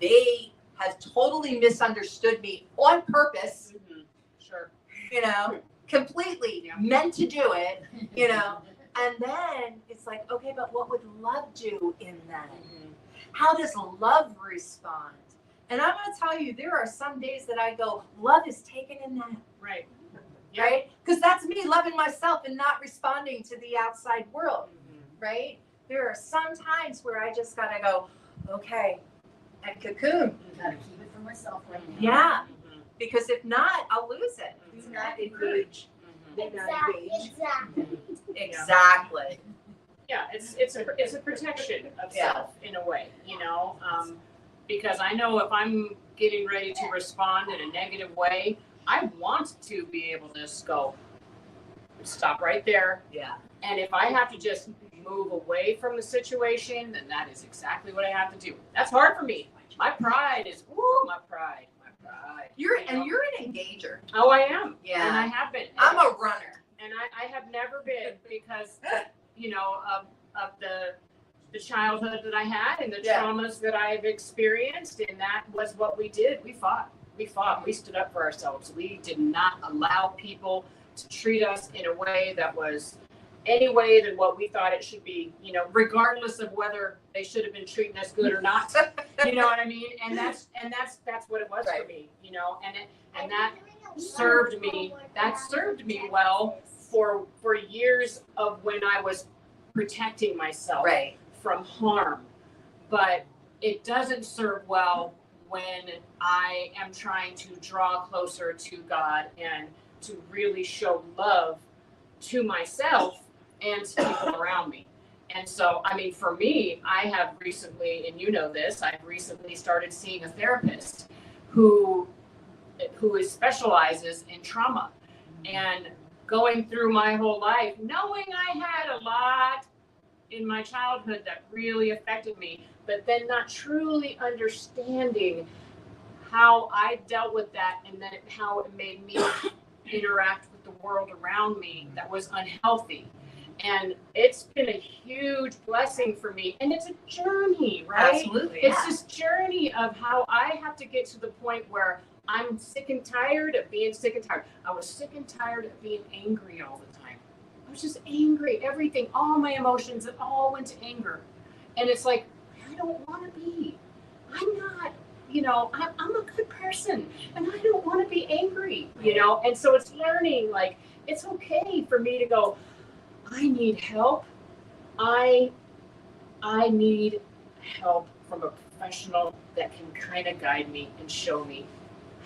they has totally misunderstood me on purpose, Sure. you know, completely Yeah. meant to do it, you know. And then it's like, okay, but what would love do in that? How does love respond? And I'm going to tell you, there are some days that I go, love is taken in that, Right. right? Because that's me loving myself and not responding to the outside world, right? There are some times where I just got to go, okay, and cocoon. Gotta keep it for myself right now. Yeah, Mhm. because if not, I'll lose it. Do not engage. Mhm. Do not engage. Exactly. Exactly. Yeah, it's a protection of Yeah. self in a way, you know, because I know if I'm getting ready to respond in a negative way, I want to be able to just go, stop right there. Yeah. And if I have to just move away from the situation, then that is exactly what I have to do. That's hard for me. My pride is, my pride. You're You know? and you're an engager. Oh, I am. Yeah. And I have been. I'm a runner. And I have never been because, you know, of the childhood that I had and the Yeah. traumas that I've experienced. And that was what we did. We fought. We stood up for ourselves. We did not allow people to treat us in a way that was any way than what we thought it should be, you know, regardless of whether they should have been treating us good or not. You know what I mean? And that's what it was for Right. me, you know, and that served me well for years of when I was protecting myself Right. from harm. But it doesn't serve well when I am trying to draw closer to God and to really show love to myself and to people around me. And so, I mean, for me, I have recently, and you know this, I've recently started seeing a therapist who specializes in trauma. And going through my whole life, knowing I had a lot in my childhood that really affected me, but then not truly understanding how I dealt with that and then how it made me interact with the world around me that was unhealthy. And it's been a huge blessing for me. And it's a journey, right? Absolutely. It's this journey of how I have to get to the point where I'm sick and tired of being sick and tired. I was sick and tired of being angry all the time. I was just angry, everything, all my emotions, it all went to anger. And it's like, I don't want to be. I'm not, you know, I'm a good person and I don't want to be angry, you know? And so it's learning, like, it's okay for me to go, I need help. I need help from a professional that can kind of guide me and show me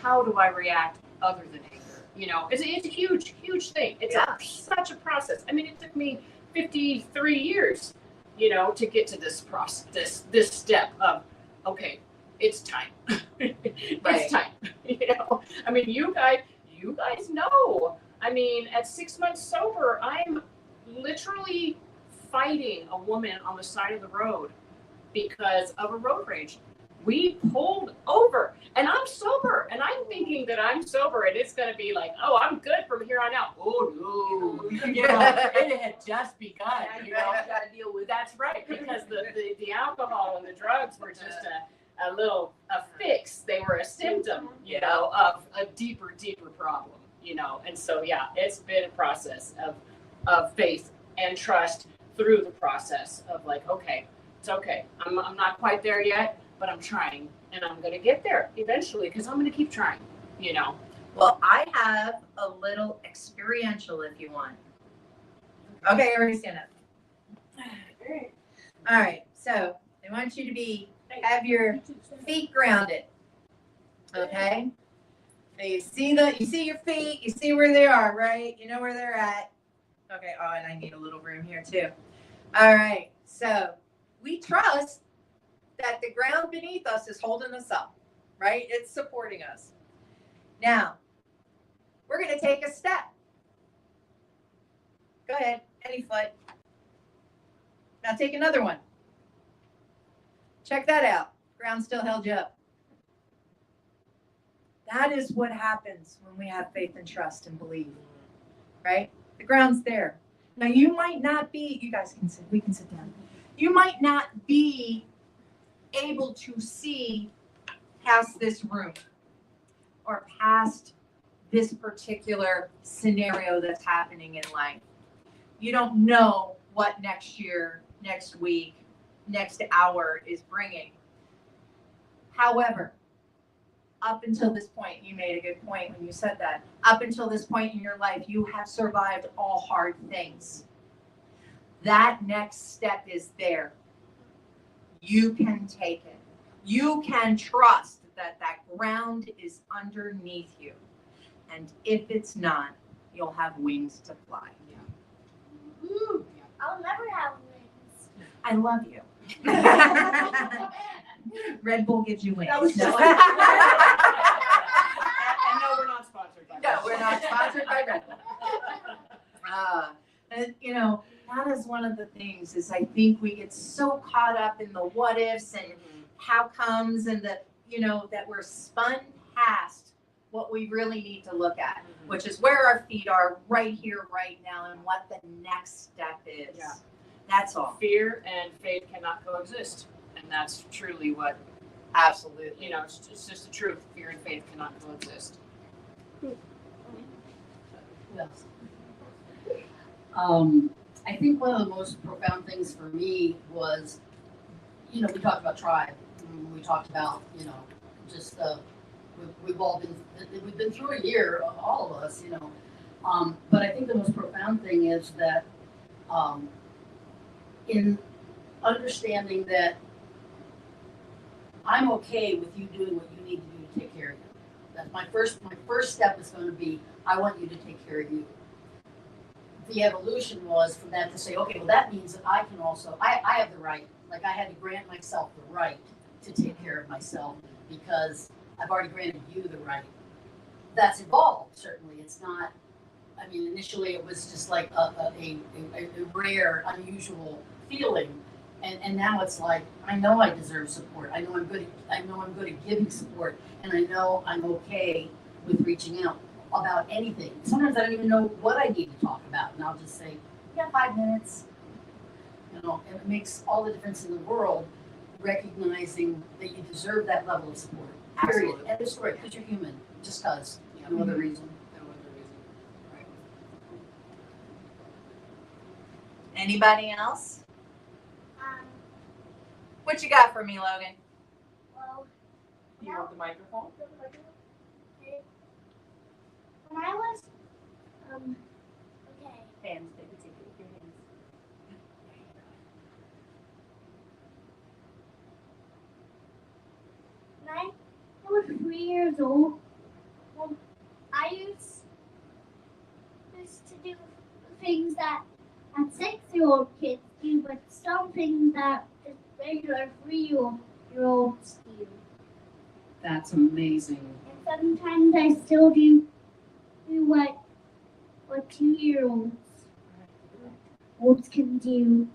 how do I react other than anger. You know, it's a huge, huge thing. It's such a process. I mean, it took me 53 years, you know, to get to this process, this step of, okay, it's time. It's time. You know, I mean, you guys know. I mean, at 6 months sober, I'm literally fighting a woman on the side of the road because of a road rage. We pulled over and I'm sober and I'm thinking that I'm sober and it's going to be like, oh, I'm good from here on out. Oh, no. You know, it had just begun. You know, You gotta deal with that's right, because the alcohol and the drugs were just a fix. They were a symptom, you know, of a deeper problem, you know. And so, yeah, it's been a process of faith and trust through the process of like, okay, it's okay. I'm not quite there yet, but I'm trying and I'm going to get there eventually because I'm going to keep trying, you know. Well, I have a little experiential if you want. Okay, everybody stand up. All right, so I want you to have your feet grounded. Okay? So you see your feet, you see where they are, right? You know where they're at. Okay, oh, and I need a little room here too. All right, so we trust that the ground beneath us is holding us up, right? It's supporting us. Now, we're going to take a step. Go ahead, any foot. Now take another one. Check that out. Ground still held you up. That is what happens when we have faith and trust and believe, right? The ground's there. Now you might not be, you guys can sit, we can sit down. You might not be able to see past this room or past this particular scenario that's happening in life. You don't know what next year, next week, next hour is bringing. However, up until this point, you made a good point when you said that. Up until this point in your life, you have survived all hard things. That next step is there. You can take it. You can trust that that ground is underneath you. And if it's not, you'll have wings to fly. Ooh, I'll never have wings. I love you. Red Bull gives you wings. That was No. And no, we're not sponsored by No, we're not sponsored by Red Bull. And, you know, that is one of the things is I think we get so caught up in the what ifs and how comes and the, you know, that we're spun past what we really need to look at, which is where our feet are right here, right now, and what the next step is. Yeah. That's all. Fear and faith cannot coexist. And that's truly what, Absolutely. you know, it's just the truth. Fear and faith cannot coexist. Yes. I think one of the most profound things for me was, you know, we talked about tribe. We talked about, you know, just we've all we've been through a year, all of us, you know. But I think the most profound thing is that in understanding that I'm okay with you doing what you need to do to take care of you. That's my first step is going to be, I want you to take care of you. The evolution was for them to say, okay, well that means that I can also, I have the right, like I had to grant myself the right to take care of myself because I've already granted you the right. That's evolved, certainly. It's not, I mean, initially it was just like a rare, unusual feeling. And now it's like, I know I deserve support. I know I'm good at giving support. And I know I'm okay with reaching out about anything. Sometimes I don't even know what I need to talk about. And I'll just say, yeah, 5 minutes. You know, and it makes all the difference in the world, recognizing that you deserve that level of support. Period. Absolutely. End of story, because you're human. Just because. No other reason. No other reason. Right. Anybody else? Um, What you got for me, Logan? well, You want the microphone? when I was, okay, Hands, baby, take it with your hands. when I was 3 years old, I used to do things that 6-year-old kids do, but some things that just regular 3-year-olds do. That's amazing. And sometimes I still do what 2-year-olds can do.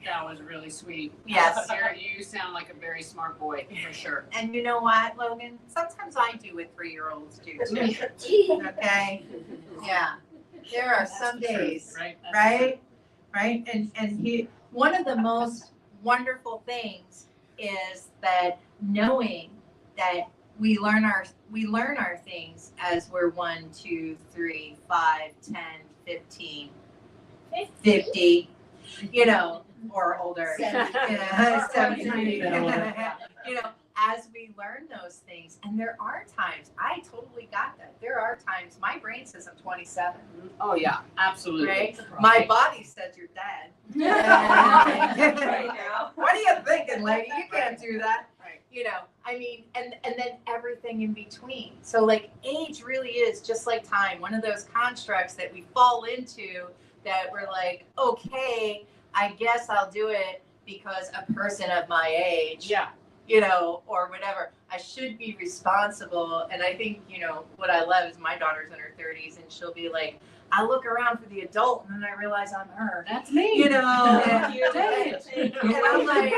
That was really sweet. Yes. You sound like a very smart boy, for sure. And you know what, Logan? Sometimes I do what 3-year-olds do too. Okay? Yeah. There are some days, Right? right? Right? And one of the most wonderful things is that knowing that we learn our things as we're 1, 2, 3, 5, 10, 15, 50, you know, or older. 70. You know, as we learn those things. And there are times, I totally got that. There are times my brain says I'm 27. Oh, yeah, absolutely. Right? My body says you're dead. Right now. What are you thinking, lady? You can't do that. Right. You know, I mean, and then everything in between. So like age really is just like time, one of those constructs that we fall into that we're like, okay, I guess I'll do it because a person of my age, Yeah. you know, or whatever. I should be responsible. And I think, you know, what I love is my daughter's in her 30s and she'll be like, I look around for the adult and then I realize I'm her. That's me. You know, and, Dang it. and I'm like,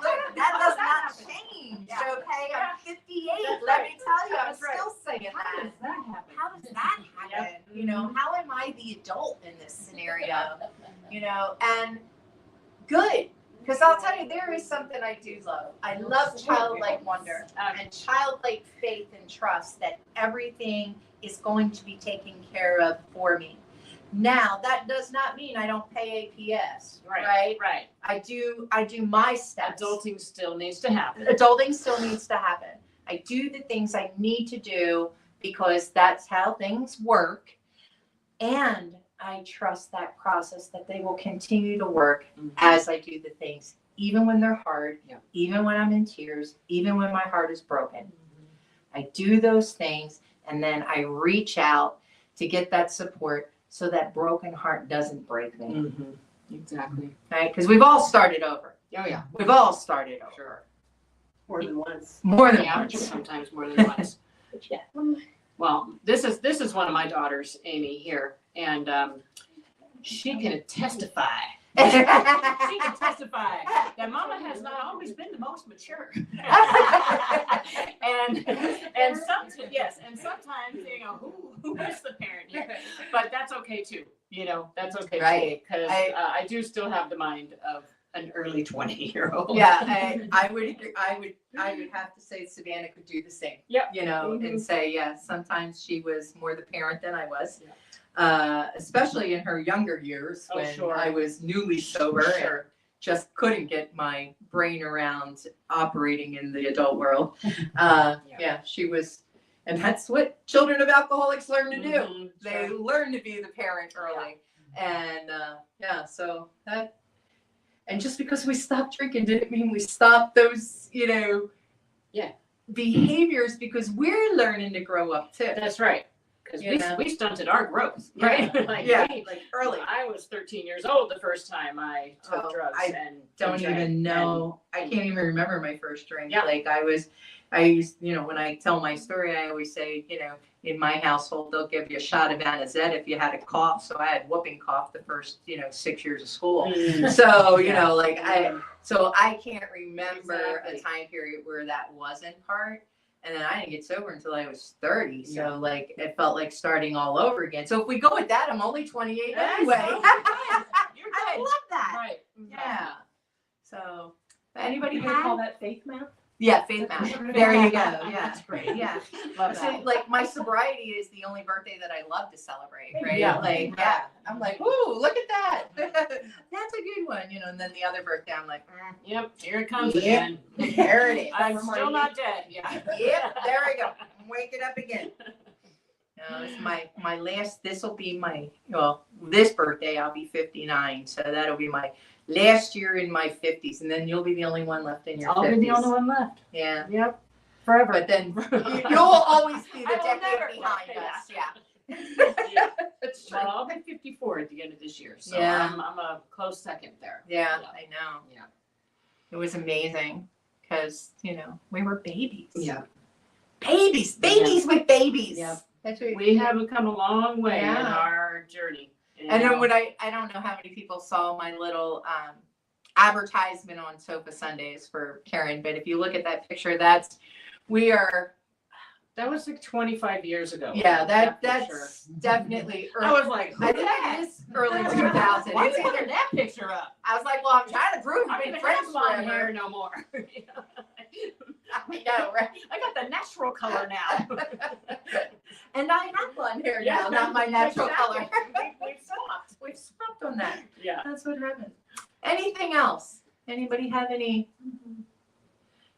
look, that does not change. Okay, I'm 58. Let me tell you, I'm still saying How that. does that happen? How does that happen? You know, how am I the adult in this scenario? You know, and good. Because I'll tell you, there is something I do love. I love childlike wonder and childlike faith and trust that everything is going to be taken care of for me. Now, that does not mean I don't pay APS, right? Right. I do my steps. Adulting still needs to happen. Adulting still needs to happen. I do the things I need to do because that's how things work. And I trust that process that they will continue to work as I do the things, even when they're hard, even when I'm in tears, even when my heart is broken. I do those things and then I reach out to get that support so that broken heart doesn't break me. Exactly. Right? Because we've all started over. Oh yeah. We've all started over. Sure. More than once. More than Yeah, once. sometimes more than once. Yeah. Well, this is one of my daughters, Amy, here, and she can testify. She can testify that Mama has not always been the most mature. and sometimes you know who is the parent here, but that's okay too. You know, that's okay Right. because I do still have the mind of an early 20-year-old. Yeah, I would have to say Savannah could do the same. Yep. You know, Mhm. and say, yeah, sometimes she was more the parent than I was. Yeah. Especially in her younger years Oh, when sure. I was newly sober Sure. and just couldn't get my brain around operating in the adult world. Yeah, she was, and that's what children of alcoholics learn to do. Mhm, They sure. learn to be the parent early. And so that, and just because we stopped drinking didn't mean we stopped those, behaviors, because we're learning to grow up too. That's right. Because You know? we stunted our growth, right? Yeah. like Early. I was 13 years old the first time I took Oh, drugs I and Don't drank, even know. I can't even remember my first drink. Yeah. Like I used, when I tell my story, I always say, in my household, they'll give you a shot of Anazet if you had a cough. So I had whooping cough the first, 6 years of school. Mm. So, Yeah. I can't remember Exactly. a time period where that wasn't part. And then I didn't get sober until I was 30. So Yeah. it felt like starting all over again. So if we go with that, I'm only 28 That's anyway. fine. You're I good. love that. Right. Yeah. So anybody You gonna call have? that faith math? Yeah, faith math. There you go. Yeah. That's great. Yeah. Love So, that. like, my sobriety is the only birthday that I love to celebrate, right? Yeah. I'm like, ooh, look at that. That's a good one, and then the other birthday, I'm like, Yep. Here it comes Yep. again. there it is. I'm still not dead. Yeah. Yep, there we go. I'm waking up again. No, it's my last, this birthday, I'll be 59. So that'll be my last year in my 50s. And then you'll be the only one left in your 50s. I'll be the only one left. Yeah. Yep. Forever. But then you'll always be I the will never decade behind quit. us. Yeah. Yeah. That's Well, I'll be 54 at the end of this year, so Yeah. I'm a close second there. Yeah, Yeah. I know. Yeah. It was amazing because, we were babies. Yeah. Babies with babies. Yeah. That's what We have come a long way in Yeah. our journey. And then when I don't know how many people saw my little advertisement on Sofa Sundays for Karen, but if you look at that picture, that was like 25 years ago. yeah, that's that's definitely I early. was like, I think it is early 2000. Why It's did you either put that picture up? I was like, well, I'm trying to prove I I've didn't been friends have blonde forever. hair no more. I know, right? I got the natural color now. And I have blonde hair now, not my natural color. Exactly. We've stopped on that. Yeah. That's what happened. Anything else? Anybody have any?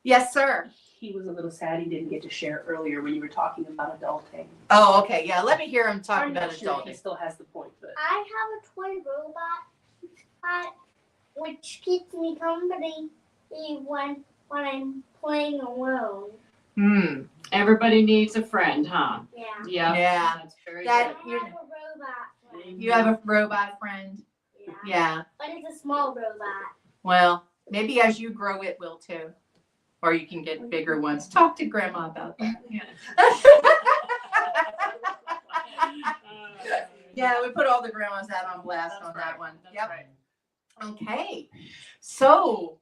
Yes, sir. He was a little sad he didn't get to share earlier when you were talking about adulting. Oh, okay. Yeah, let me hear him talk I'm about not sure he adulting. still has the point, but I have a toy robot which keeps me company when I'm playing alone. Hmm. Everybody needs a friend, huh? Yeah. Yeah. Yeah. That's very I That- have good. a robot friend. You have a robot friend? Yeah. Yeah. But it's a small robot. Well, maybe as you grow, it will too. Or you can get bigger ones. Talk to grandma about that. Yeah. Yeah, we put all the grandmas out on blast That's on right. that one. That's Yep. right. Okay. So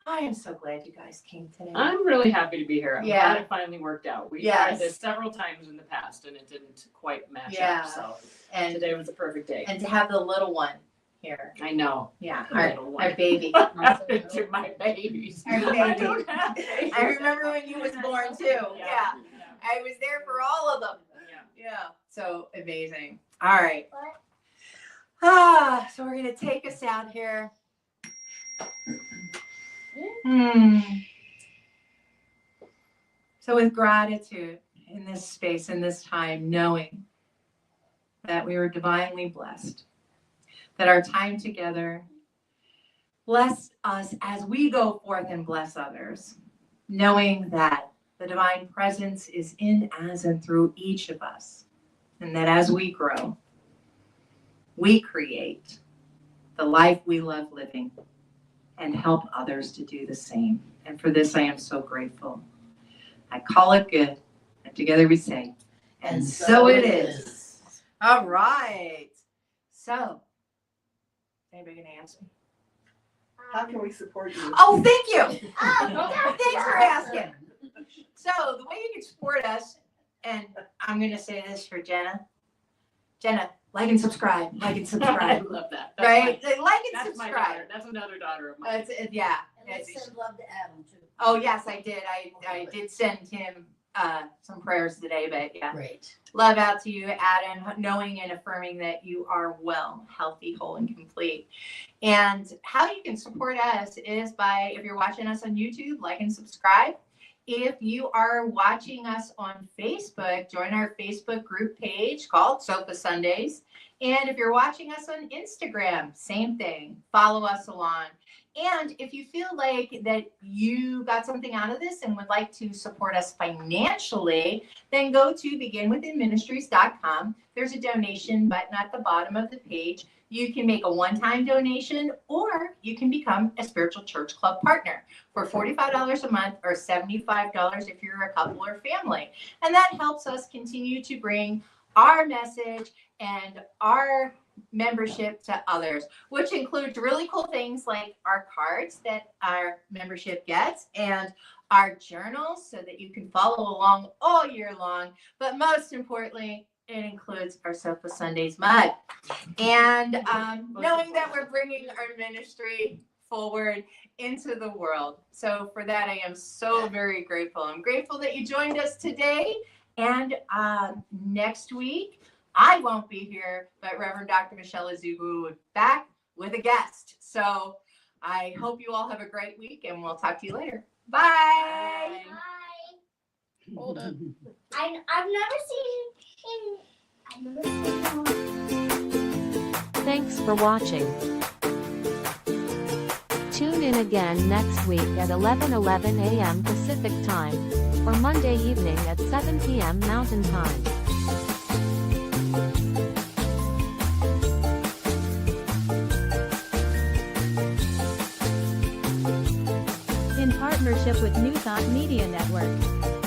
I am so glad you guys came today. I'm really happy to be here. I'm Yeah. glad it finally worked out. We Yes. tried this several times in the past and it didn't quite match Yeah. up. So and today was the perfect day. and to have the little one, here. I know. Yeah, Little one. our baby. To my babies. Our baby. I don't have babies. I remember when you was born too. Yeah. I was there for all of them. Yeah. So amazing. All right. So we're gonna take us out here. So with gratitude in this space, in this time, knowing that we were divinely blessed, that our time together blessed us as we go forth and bless others, knowing that the divine presence is in, as, and through each of us, and that as we grow, we create the life we love living and help others to do the same. And for this, I am so grateful. I call it good, and together we say, and so it is. All right. So, anybody gonna answer? How can we support you? Oh, thank you. Oh, Thanks for asking. So the way you can support us, and I'm gonna say this for Jenna. Jenna, like and subscribe. Like and I subscribe. love that. Right? Like and That's my subscribe. daughter. That's another daughter of mine. Yeah. And let's send love to Adam too. Oh yes, I did. I did send him some prayers today, but yeah. Great. Love out to you, Adam, knowing and affirming that you are well, healthy, whole, and complete. And how you can support us is by, if you're watching us on YouTube, like and subscribe. If you are watching us on Facebook, join our Facebook group page called Sofa Sundays. And if you're watching us on Instagram, same thing, follow us along. And if you feel like that you got something out of this and would like to support us financially, then go to beginwithinministries.com. There's a donation button at the bottom of the page. You can make a one-time donation, or you can become a Spiritual Church Club partner for $45 a month or $75 if you're a couple or family. And that helps us continue to bring our message and our membership to others, which includes really cool things like our cards that our membership gets and our journals so that you can follow along all year long. But most importantly, it includes our Sofa Sundays mug. And knowing that we're bringing our ministry forward into the world. So for that, I am so very grateful. I'm grateful that you joined us today. And next week, I won't be here, but Reverend Dr. Michelle Azubu will be back with a guest. So I hope you all have a great week, and we'll talk to you later. Bye. Bye. Hold up. I've never seen. Thanks for watching. Tune in again next week at 11:11 a.m. Pacific Time, or Monday evening at 7 p.m. Mountain Time. In partnership with New Thought Media Network.